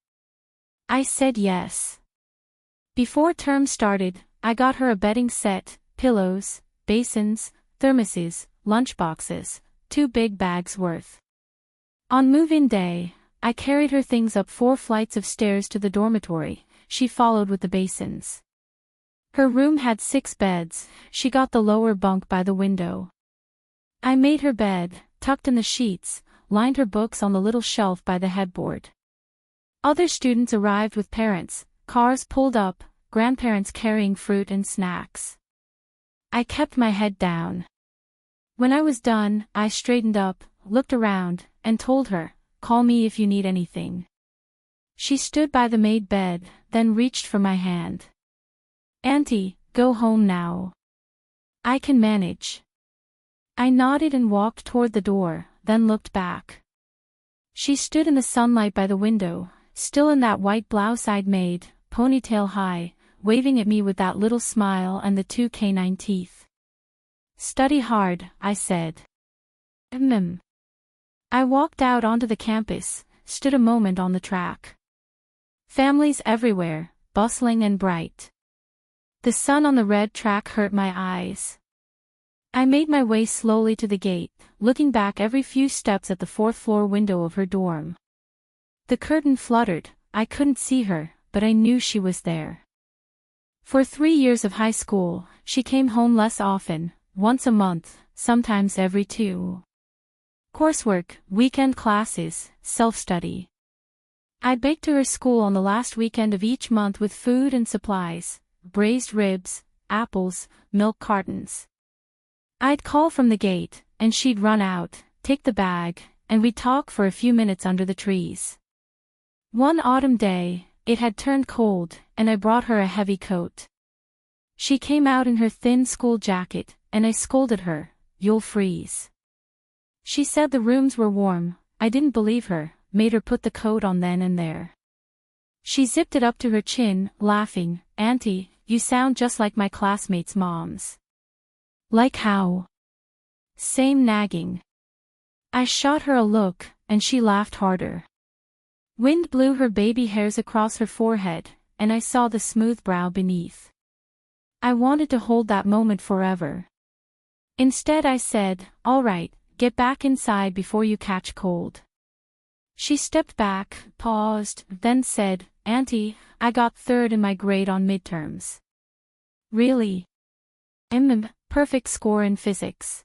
I said yes. Before term started, I got her a bedding set, pillows, basins, thermoses, lunchboxes, 2 big bags worth. On move-in day, I carried her things up 4 flights of stairs to the dormitory. She followed with the basins. Her room had 6 beds, she got the lower bunk by the window. I made her bed, tucked in the sheets, lined her books on the little shelf by the headboard. Other students arrived with parents, cars pulled up, grandparents carrying fruit and snacks. I kept my head down. When I was done, I straightened up, looked around, and told her, "Call me if you need anything." She stood by the made bed, then reached for my hand. "Auntie, go home now. I can manage." I nodded and walked toward the door, then looked back. She stood in the sunlight by the window, still in that white blouse I'd made, ponytail high, waving at me with that little smile and the 2 canine teeth. "Study hard," I said. I walked out onto the campus, stood a moment on the track. Families everywhere, bustling and bright. The sun on the red track hurt my eyes. I made my way slowly to the gate, looking back every few steps at the 4th floor window of her dorm. The curtain fluttered, I couldn't see her, but I knew she was there. For 3 years of high school, she came home less often, once a month, sometimes every 2. Coursework, weekend classes, self-study. I'd bake to her school on the last weekend of each month with food and supplies, braised ribs, apples, milk cartons. I'd call from the gate, and she'd run out, take the bag, and we'd talk for a few minutes under the trees. One autumn day, it had turned cold, and I brought her a heavy coat. She came out in her thin school jacket, and I scolded her, "You'll freeze." She said the rooms were warm. I didn't believe her, made her put the coat on then and there. She zipped it up to her chin, laughing, "Auntie, you sound just like my classmates' moms." "Like how?" "Same nagging." I shot her a look, and she laughed harder. Wind blew her baby hairs across her forehead, and I saw the smooth brow beneath. I wanted to hold that moment forever. Instead I said, "All right, get back inside before you catch cold." She stepped back, paused, then said, "Auntie, I got 3rd in my grade on midterms." "Really?" Perfect score in physics."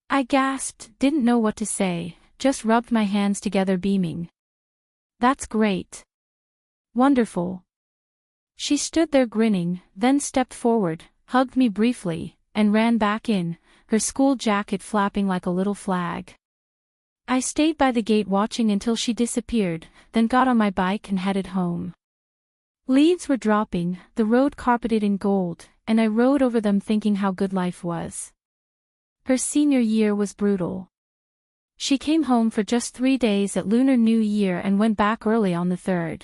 I gasped, didn't know what to say, just rubbed my hands together beaming. "That's great. Wonderful." She stood there grinning, then stepped forward, hugged me briefly, and ran back in, her school jacket flapping like a little flag. I stayed by the gate watching until she disappeared, then got on my bike and headed home. Leaves were dropping, the road carpeted in gold, and I rode over them thinking how good life was. Her senior year was brutal. She came home for just 3 days at Lunar New Year and went back early on the 3rd.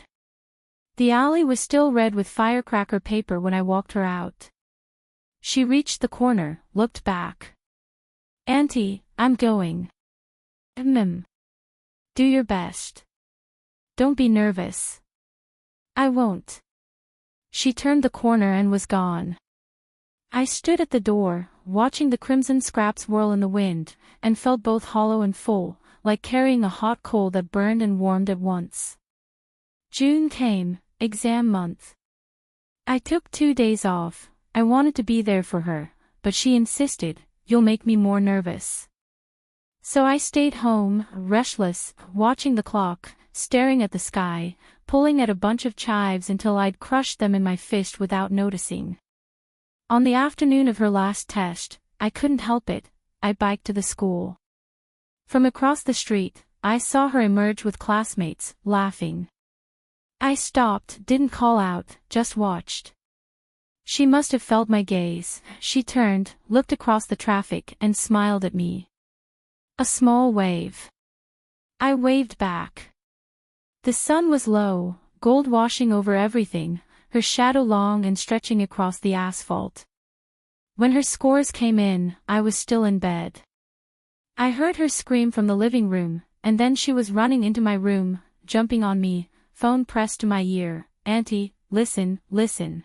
The alley was still red with firecracker paper when I walked her out. She reached the corner, looked back. "Auntie, I'm going." Do your best. Don't be nervous." "I won't." She turned the corner and was gone. I stood at the door, watching the crimson scraps whirl in the wind, and felt both hollow and full, like carrying a hot coal that burned and warmed at once. June came, exam month. I took 2 days off. I wanted to be there for her, but she insisted, "You'll make me more nervous." So I stayed home, restless, watching the clock, staring at the sky, pulling at a bunch of chives until I'd crushed them in my fist without noticing. On the afternoon of her last test, I couldn't help it, I biked to the school. From across the street, I saw her emerge with classmates, laughing. I stopped, didn't call out, just watched. She must have felt my gaze. She turned, looked across the traffic, and smiled at me. A small wave. I waved back. The sun was low, gold washing over everything, her shadow long and stretching across the asphalt. When her scores came in, I was still in bed. I heard her scream from the living room, and then she was running into my room, jumping on me, phone pressed to my ear. "Auntie, listen, listen."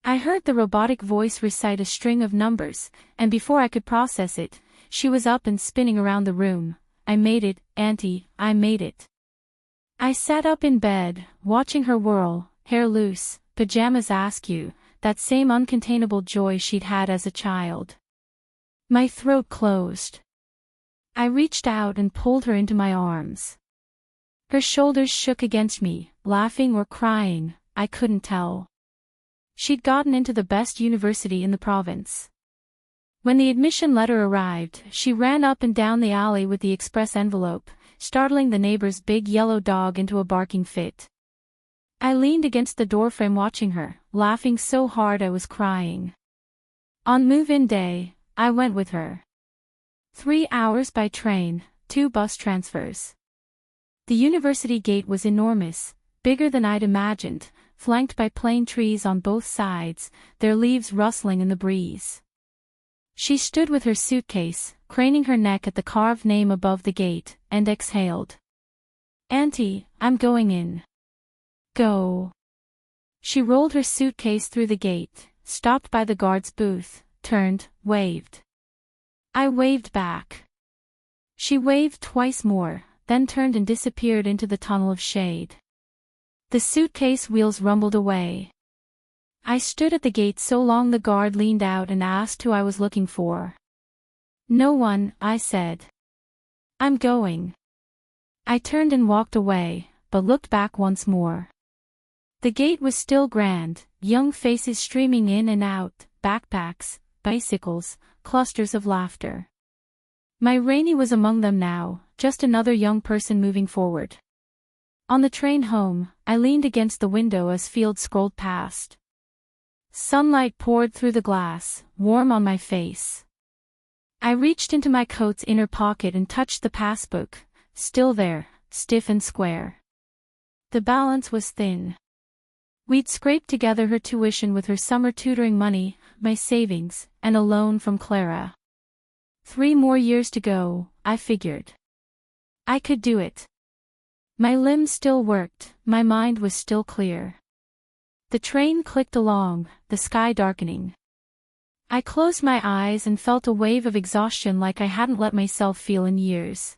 I heard the robotic voice recite a string of numbers, and before I could process it, she was up and spinning around the room. "I made it, Auntie, I made it." I sat up in bed, watching her whirl, hair loose, pajamas askew, that same uncontainable joy she'd had as a child. My throat closed. I reached out and pulled her into my arms. Her shoulders shook against me, laughing or crying, I couldn't tell. She'd gotten into the best university in the province. When the admission letter arrived, she ran up and down the alley with the express envelope, startling the neighbor's big yellow dog into a barking fit. I leaned against the doorframe watching her, laughing so hard I was crying. On move-in day, I went with her. 3 hours by train, 2 bus transfers. The university gate was enormous, bigger than I'd imagined, flanked by plane trees on both sides, their leaves rustling in the breeze. She stood with her suitcase, craning her neck at the carved name above the gate, and exhaled. "Auntie, I'm going in." "Go." She rolled her suitcase through the gate, stopped by the guard's booth, turned, waved. I waved back. She waved twice more, then turned and disappeared into the tunnel of shade. The suitcase wheels rumbled away. I stood at the gate so long the guard leaned out and asked who I was looking for. "No one," I said. "I'm going." I turned and walked away, but looked back once more. The gate was still grand, young faces streaming in and out, backpacks, bicycles, clusters of laughter. My Rainey was among them now, just another young person moving forward. On the train home, I leaned against the window as Field scrolled past. Sunlight poured through the glass, warm on my face. I reached into my coat's inner pocket and touched the passbook, still there, stiff and square. The balance was thin. We'd scraped together her tuition with her summer tutoring money, my savings, and a loan from Clara. 3 more years to go, I figured. I could do it. My limbs still worked, my mind was still clear. The train clicked along, the sky darkening. I closed my eyes and felt a wave of exhaustion like I hadn't let myself feel in years.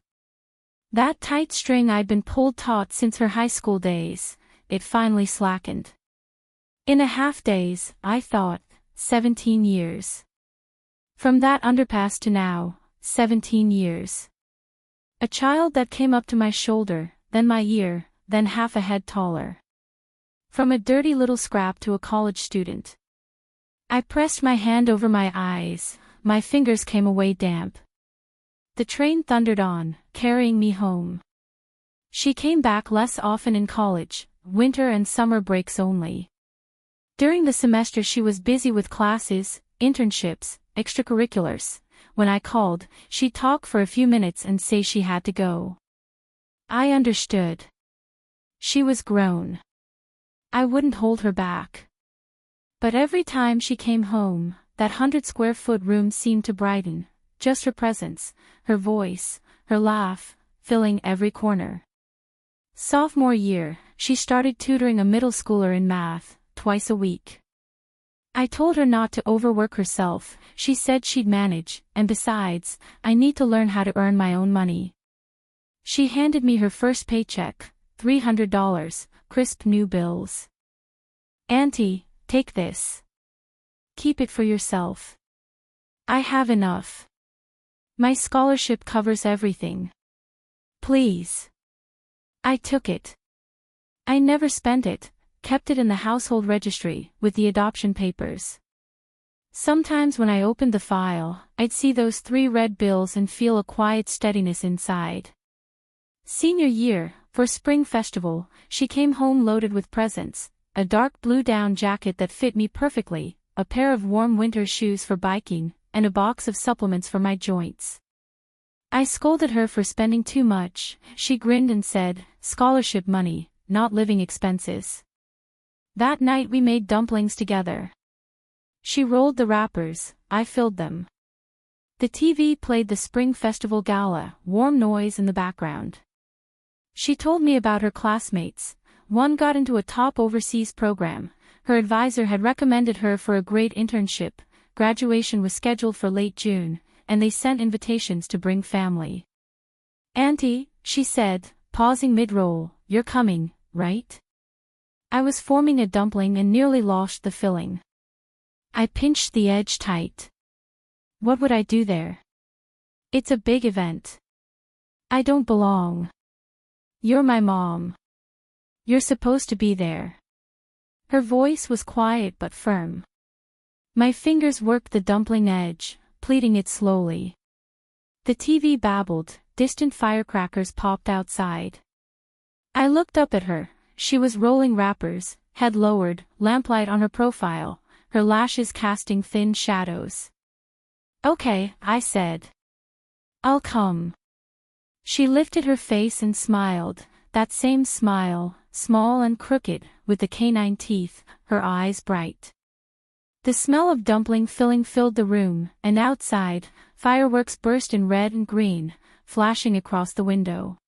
That tight string I'd been pulled taut since her high school days, it finally slackened. In a half days, I thought, 17 years. From that underpass to now, 17 years. A child that came up to my shoulder, then my ear, then half a head taller. From a dirty little scrap to a college student. I pressed my hand over my eyes, my fingers came away damp. The train thundered on, carrying me home. She came back less often in college, winter and summer breaks only. During the semester she was busy with classes, internships, extracurriculars, when I called, she'd talk for a few minutes and say she had to go. I understood. She was grown. I wouldn't hold her back. But every time she came home, that 100-square-foot room seemed to brighten, just her presence, her voice, her laugh, filling every corner. Sophomore year, she started tutoring a middle schooler in math, twice a week. I told her not to overwork herself, she said she'd manage, and besides, I need to learn how to earn my own money. She handed me her first paycheck, $300, crisp new bills. "Auntie, take this. Keep it for yourself. I have enough. My scholarship covers everything. Please." I took it. I never spent it, kept it in the household registry, with the adoption papers. Sometimes when I opened the file, I'd see those 3 red bills and feel a quiet steadiness inside. Senior year, for spring festival, she came home loaded with presents, a dark blue down jacket that fit me perfectly, a pair of warm winter shoes for biking, and a box of supplements for my joints. I scolded her for spending too much. She grinned and said, "Scholarship money, not living expenses." That night we made dumplings together. She rolled the wrappers, I filled them. The TV played the Spring Festival Gala, warm noise in the background. She told me about her classmates. One got into a top overseas program. Her advisor had recommended her for a great internship. Graduation was scheduled for late June, and they sent invitations to bring family. "Auntie," she said, pausing mid-roll, "you're coming, right?" I was forming a dumpling and nearly lost the filling. I pinched the edge tight. What would I do there? It's a big event. I don't belong. You're my mom. You're supposed to be there. Her voice was quiet but firm. My fingers worked the dumpling edge, pleating it slowly. The TV babbled, distant firecrackers popped outside. I looked up at her. She was rolling wrappers, head lowered, lamplight on her profile, her lashes casting thin shadows. "Okay," I said. "I'll come." She lifted her face and smiled, that same smile, small and crooked, with the canine teeth, her eyes bright. The smell of dumpling filling filled the room, and outside, fireworks burst in red and green, flashing across the window.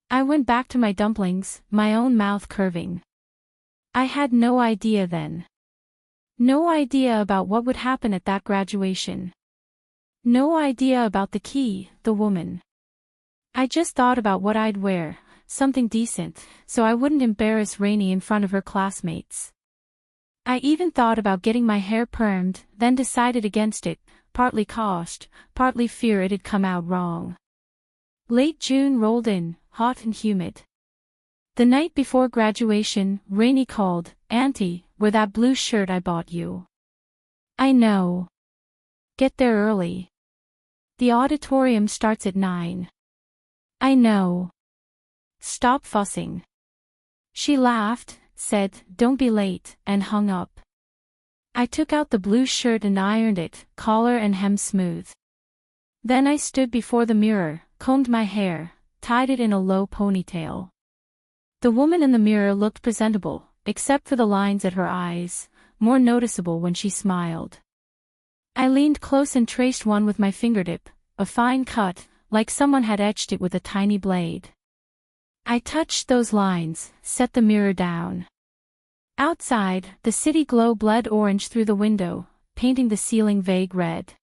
I went back to my dumplings, my own mouth curving. I had no idea then. No idea about what would happen at that graduation. No idea about the key, the woman. I just thought about what I'd wear, something decent, so I wouldn't embarrass Rainey in front of her classmates. I even thought about getting my hair permed, then decided against it, partly cost, partly fear it'd come out wrong. Late June rolled in, hot and humid. The night before graduation, Rainey called, "Auntie, wear that blue shirt I bought you." "I know. Get there early. The auditorium starts at 9. "I know. Stop fussing." She laughed, said, "Don't be late," and hung up. I took out the blue shirt and ironed it, collar and hem smooth. Then I stood before the mirror, combed my hair, tied it in a low ponytail. The woman in the mirror looked presentable, except for the lines at her eyes, more noticeable when she smiled. I leaned close and traced one with my fingertip, a fine cut, like someone had etched it with a tiny blade. I touched those lines, set the mirror down. Outside, the city glow bled orange through the window, painting the ceiling vague red.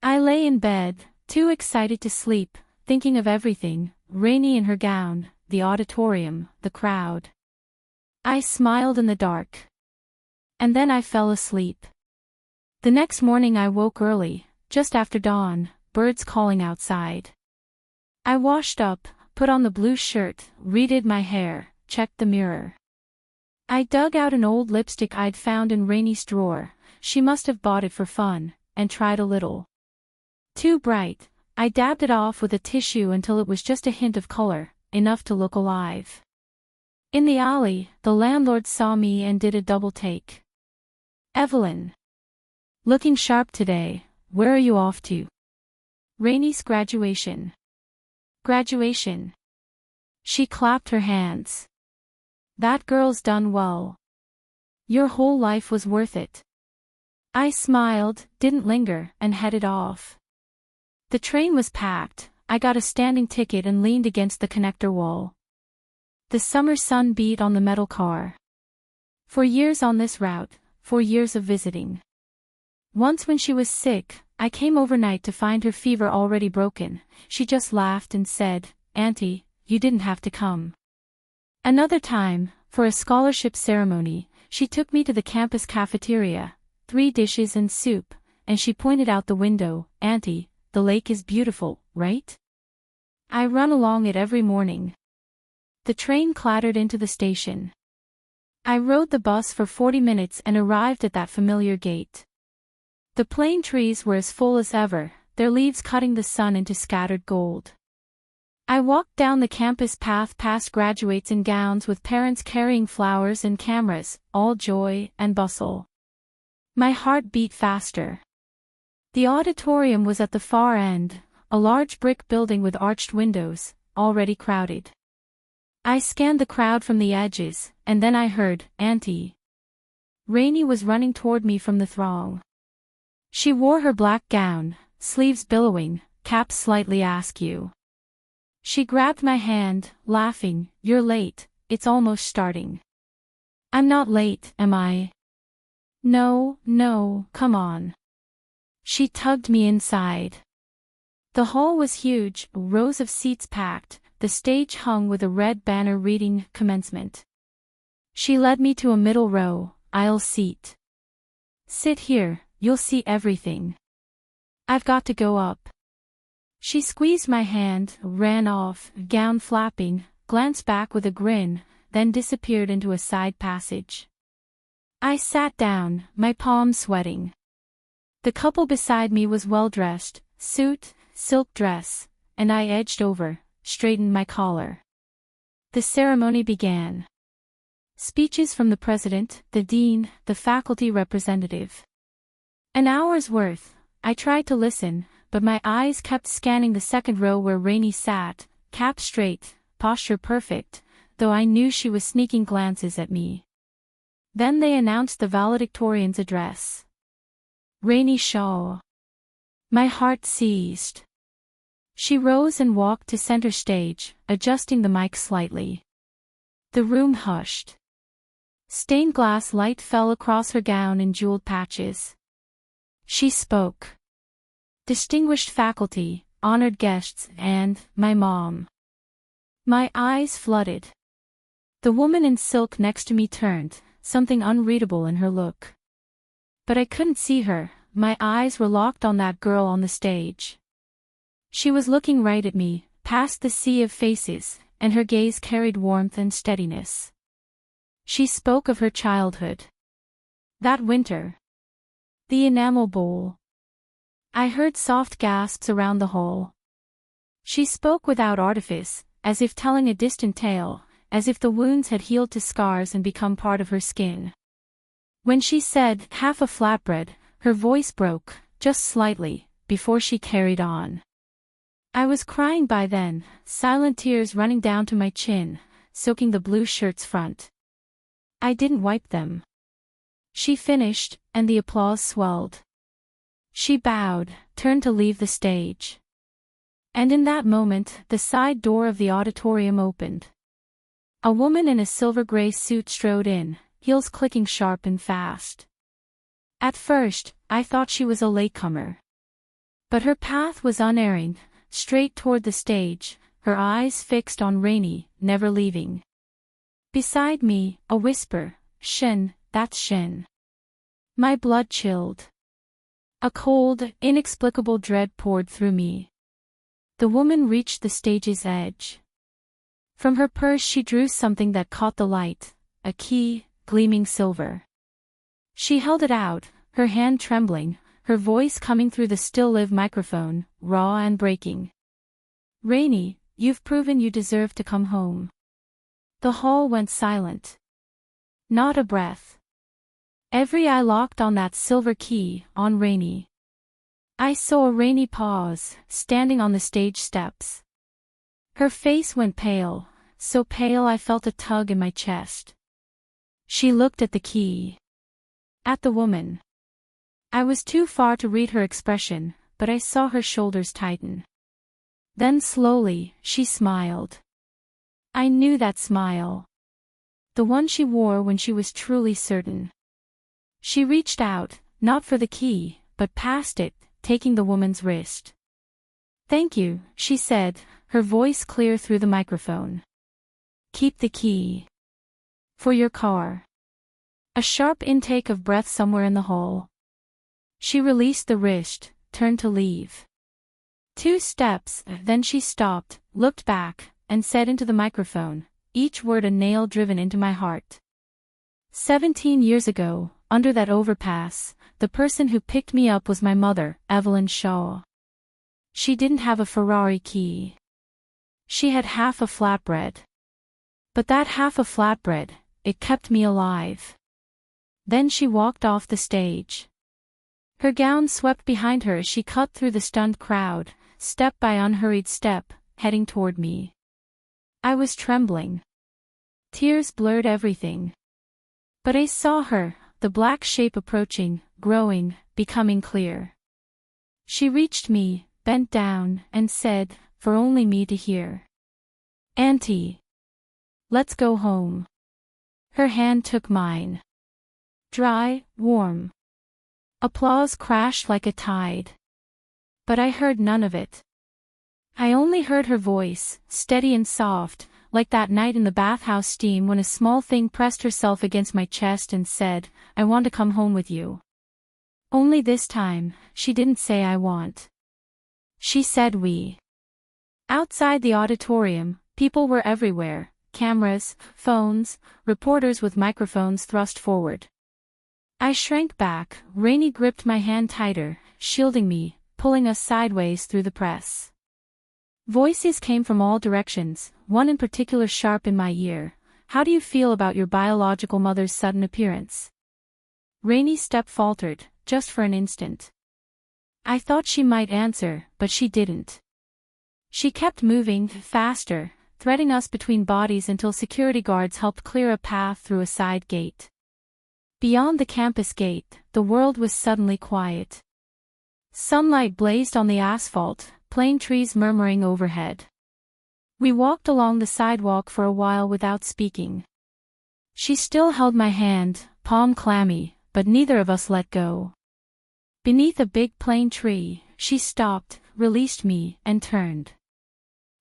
I lay in bed, too excited to sleep, thinking of everything, Rainey in her gown, the auditorium, the crowd. I smiled in the dark. And then I fell asleep. The next morning I woke early, just after dawn, birds calling outside. I washed up, put on the blue shirt, redid my hair, checked the mirror. I dug out an old lipstick I'd found in Rainey's drawer, she must have bought it for fun, and tried a little. Too bright, I dabbed it off with a tissue until it was just a hint of color, enough to look alive. In the alley, the landlord saw me and did a double take. "Evelyn. Looking sharp today, where are you off to?" Rainy's graduation. Graduation. She clapped her hands. That girl's done well. Your whole life was worth it. I smiled, didn't linger, and headed off. The train was packed. I got a standing ticket and leaned against the connector wall. The summer sun beat on the metal car. 4 years on this route, 4 years of visiting. Once when she was sick, I came overnight to find her fever already broken. She just laughed and said, "Auntie, you didn't have to come." Another time, for a scholarship ceremony, she took me to the campus cafeteria, 3 dishes and soup, and she pointed out the window, "Auntie, the lake is beautiful, right? I run along it every morning." The train clattered into the station. I rode the bus for 40 minutes and arrived at that familiar gate. The plane trees were as full as ever, their leaves cutting the sun into scattered gold. I walked down the campus path past graduates in gowns with parents carrying flowers and cameras, all joy and bustle. My heart beat faster. The auditorium was at the far end, a large brick building with arched windows, already crowded. I scanned the crowd from the edges, and then I heard, "Auntie." Rainy was running toward me from the throng. She wore her black gown, sleeves billowing, cap slightly askew. She grabbed my hand, laughing, "You're late, it's almost starting." "I'm not late, am I?" No, come on." She tugged me inside. The hall was huge, rows of seats packed, the stage hung with a red banner reading, "Commencement." She led me to a middle row, aisle seat. "Sit here, you'll see everything." "I've got to go up." She squeezed my hand, ran off, gown flapping, glanced back with a grin, then disappeared into a side passage. I sat down, my palms sweating. The couple beside me was well-dressed, suit, silk dress, and I edged over, straightened my collar. The ceremony began. Speeches from the president, the dean, the faculty representative. An hour's worth. I tried to listen, but my eyes kept scanning the second row where Rainy sat, cap straight, posture perfect, though I knew she was sneaking glances at me. Then they announced the valedictorian's address. Rainy Shaw. My heart seized. She rose and walked to center stage, adjusting the mic slightly. The room hushed. Stained glass light fell across her gown in jeweled patches. She spoke. Distinguished faculty, honored guests, and my mom. My eyes flooded. The woman in silk next to me turned, something unreadable in her look. But I couldn't see her, my eyes were locked on that girl on the stage. She was looking right at me, past the sea of faces, and her gaze carried warmth and steadiness. She spoke of her childhood. That winter. The enamel bowl. I heard soft gasps around the hall. She spoke without artifice, as if telling a distant tale, as if the wounds had healed to scars and become part of her skin. When she said, "half a flatbread," her voice broke, just slightly, before she carried on. I was crying by then, silent tears running down to my chin, soaking the blue shirt's front. I didn't wipe them. She finished, and the applause swelled. She bowed, turned to leave the stage. And in that moment, the side door of the auditorium opened. A woman in a silver-gray suit strode in, heels clicking sharp and fast. At first, I thought she was a latecomer. But her path was unerring, straight toward the stage, her eyes fixed on Rainy, never leaving. Beside me, a whisper, "Shin, that's Shin." My blood chilled. A cold, inexplicable dread poured through me. The woman reached the stage's edge. From her purse she drew something that caught the light, a key, gleaming silver. She held it out, her hand trembling, her voice coming through the still live microphone, raw and breaking. "Rainy, you've proven you deserve to come home." The hall went silent. Not a breath. Every eye locked on that silver key, on Rainy. I saw a rainy pause, standing on the stage steps. Her face went pale, so pale I felt a tug in my chest. She looked at the key. At the woman. I was too far to read her expression, but I saw her shoulders tighten. Then slowly, she smiled. I knew that smile. The one she wore when she was truly certain. She reached out, not for the key, but past it, taking the woman's wrist. "Thank you," she said, her voice clear through the microphone. "Keep the key. For your car." A sharp intake of breath somewhere in the hall. She released the wrist, turned to leave. 2 steps, then she stopped, looked back, and said into the microphone, each word a nail driven into my heart. 17 years ago, under that overpass, the person who picked me up was my mother, Evelyn Shaw. She didn't have a Ferrari key. She had half a flatbread. But that half a flatbread, it kept me alive. Then she walked off the stage. Her gown swept behind her as she cut through the stunned crowd, step by unhurried step, heading toward me. I was trembling. Tears blurred everything. But I saw her, the black shape approaching, growing, becoming clear. She reached me, bent down, and said, for only me to hear, "Auntie. Let's go home." Her hand took mine. Dry, warm. Applause crashed like a tide. But I heard none of it. I only heard her voice, steady and soft, like that night in the bathhouse steam when a small thing pressed herself against my chest and said, "I want to come home with you." Only this time, she didn't say "I want." She said "we." Outside the auditorium, people were everywhere, cameras, phones, reporters with microphones thrust forward. I shrank back, Rainey gripped my hand tighter, shielding me, pulling us sideways through the press. Voices came from all directions, one in particular sharp in my ear. "How do you feel about your biological mother's sudden appearance?" Rainey's step faltered, just for an instant. I thought she might answer, but she didn't. She kept moving, faster, threading us between bodies until security guards helped clear a path through a side gate. Beyond the campus gate, the world was suddenly quiet. Sunlight blazed on the asphalt, plane trees murmuring overhead. We walked along the sidewalk for a while without speaking. She still held my hand, palm clammy, but neither of us let go. Beneath a big plane tree, she stopped, released me, and turned.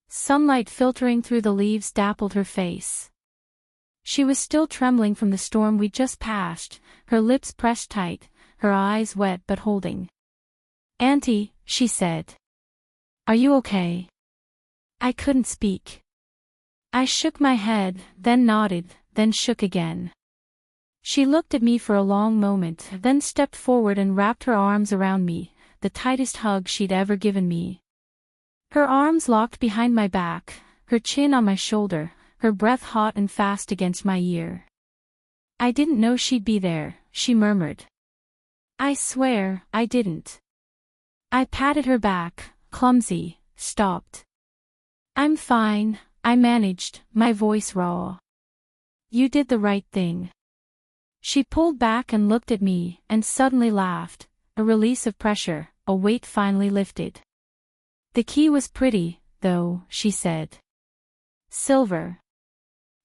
Sunlight filtering through the leaves dappled her face. She was still trembling from the storm we'd just passed, her lips pressed tight, her eyes wet but holding. "Auntie," she said. "Are you okay?" I couldn't speak. I shook my head, then nodded, then shook again. She looked at me for a long moment, then stepped forward and wrapped her arms around me, the tightest hug she'd ever given me. Her arms locked behind my back, her chin on my shoulder, her breath hot and fast against my ear. "I didn't know she'd be there," she murmured. "I swear, I didn't." I patted her back, clumsy, stopped. "I'm fine," I managed, my voice raw. "You did the right thing." She pulled back and looked at me, and suddenly laughed, a release of pressure, a weight finally lifted. "The key was pretty, though," she said. "Silver."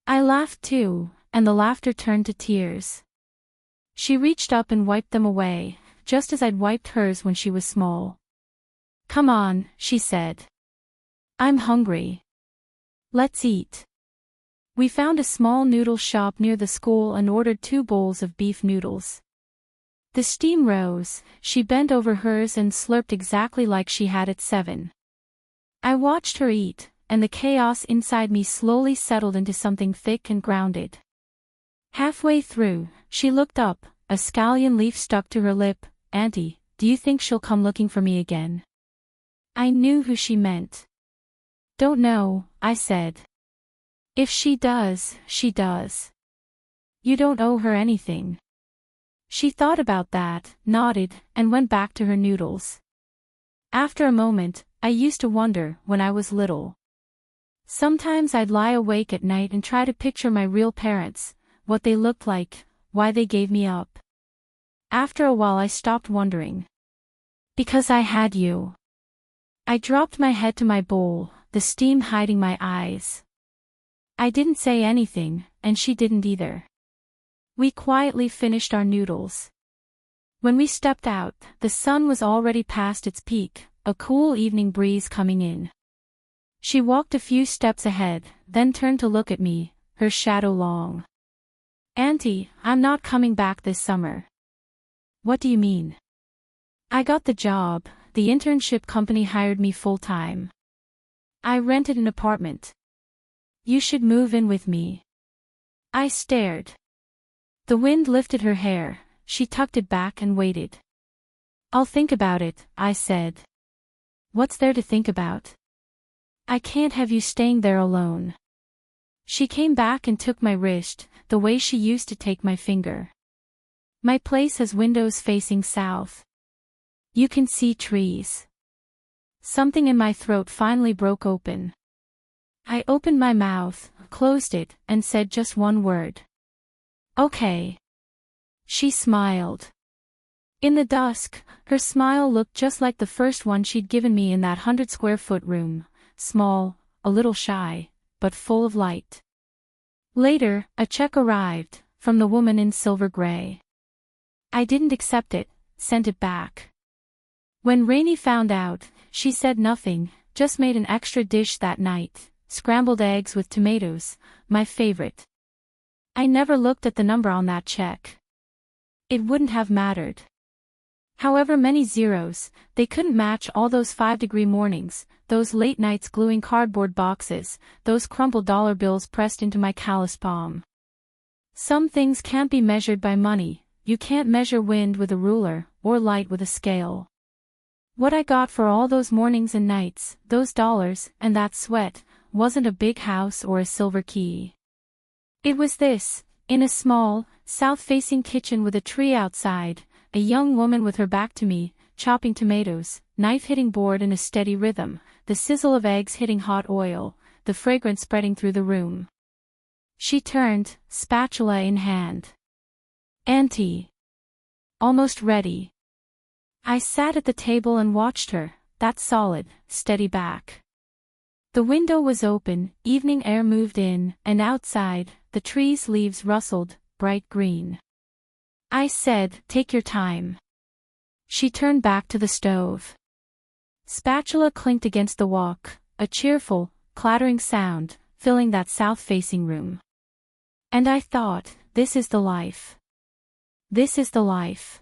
I laughed too, and the laughter turned to tears. She reached up and wiped them away, just as I'd wiped hers when she was small. "Come on," she said. "I'm hungry. Let's eat." We found a small noodle shop near the school and ordered 2 bowls of beef noodles. The steam rose, she bent over hers and slurped exactly like she had at 7. I watched her eat, and the chaos inside me slowly settled into something thick and grounded. Halfway through, she looked up, a scallion leaf stuck to her lip. "Auntie, do you think she'll come looking for me again?" I knew who she meant. "Don't know," I said. "If she does, she does. You don't owe her anything." She thought about that, nodded, and went back to her noodles. After a moment, I used to wonder when I was little. Sometimes I'd lie awake at night and try to picture my real parents, what they looked like, why they gave me up. After a while I stopped wondering. Because I had you. I dropped my head to my bowl, the steam hiding my eyes. I didn't say anything, and she didn't either. We quietly finished our noodles. When we stepped out, the sun was already past its peak, a cool evening breeze coming in. She walked a few steps ahead, then turned to look at me, her shadow long. "Auntie, I'm not coming back this summer." "What do you mean?" "I got the job, the internship company hired me full-time. I rented an apartment. You should move in with me." I stared. The wind lifted her hair, she tucked it back and waited. "I'll think about it," I said. "What's there to think about? I can't have you staying there alone." She came back and took my wrist, the way she used to take my finger. "My place has windows facing south. You can see trees." Something in my throat finally broke open. I opened my mouth, closed it, and said just one word. "Okay." She smiled. In the dusk, her smile looked just like the first one she'd given me in that 100-square-foot room, small, a little shy, but full of light. Later, a check arrived, from the woman in silver gray. I didn't accept it, sent it back. When Rainey found out, she said nothing, just made an extra dish that night, scrambled eggs with tomatoes, my favorite. I never looked at the number on that check. It wouldn't have mattered. However many zeros, they couldn't match all those 5-degree mornings, those late nights gluing cardboard boxes, those crumpled dollar bills pressed into my calloused palm. Some things can't be measured by money, you can't measure wind with a ruler, or light with a scale. What I got for all those mornings and nights, those dollars, and that sweat, wasn't a big house or a silver key. It was this, in a small, south-facing kitchen with a tree outside, a young woman with her back to me, chopping tomatoes, knife hitting board in a steady rhythm, the sizzle of eggs hitting hot oil, the fragrance spreading through the room. She turned, spatula in hand. "Auntie." "Almost ready." I sat at the table and watched her, that solid, steady back. The window was open, evening air moved in, and outside, the trees' leaves rustled, bright green. I said, "Take your time." She turned back to the stove. Spatula clinked against the wok, a cheerful, clattering sound, filling that south-facing room. And I thought, this is the life. This is the life.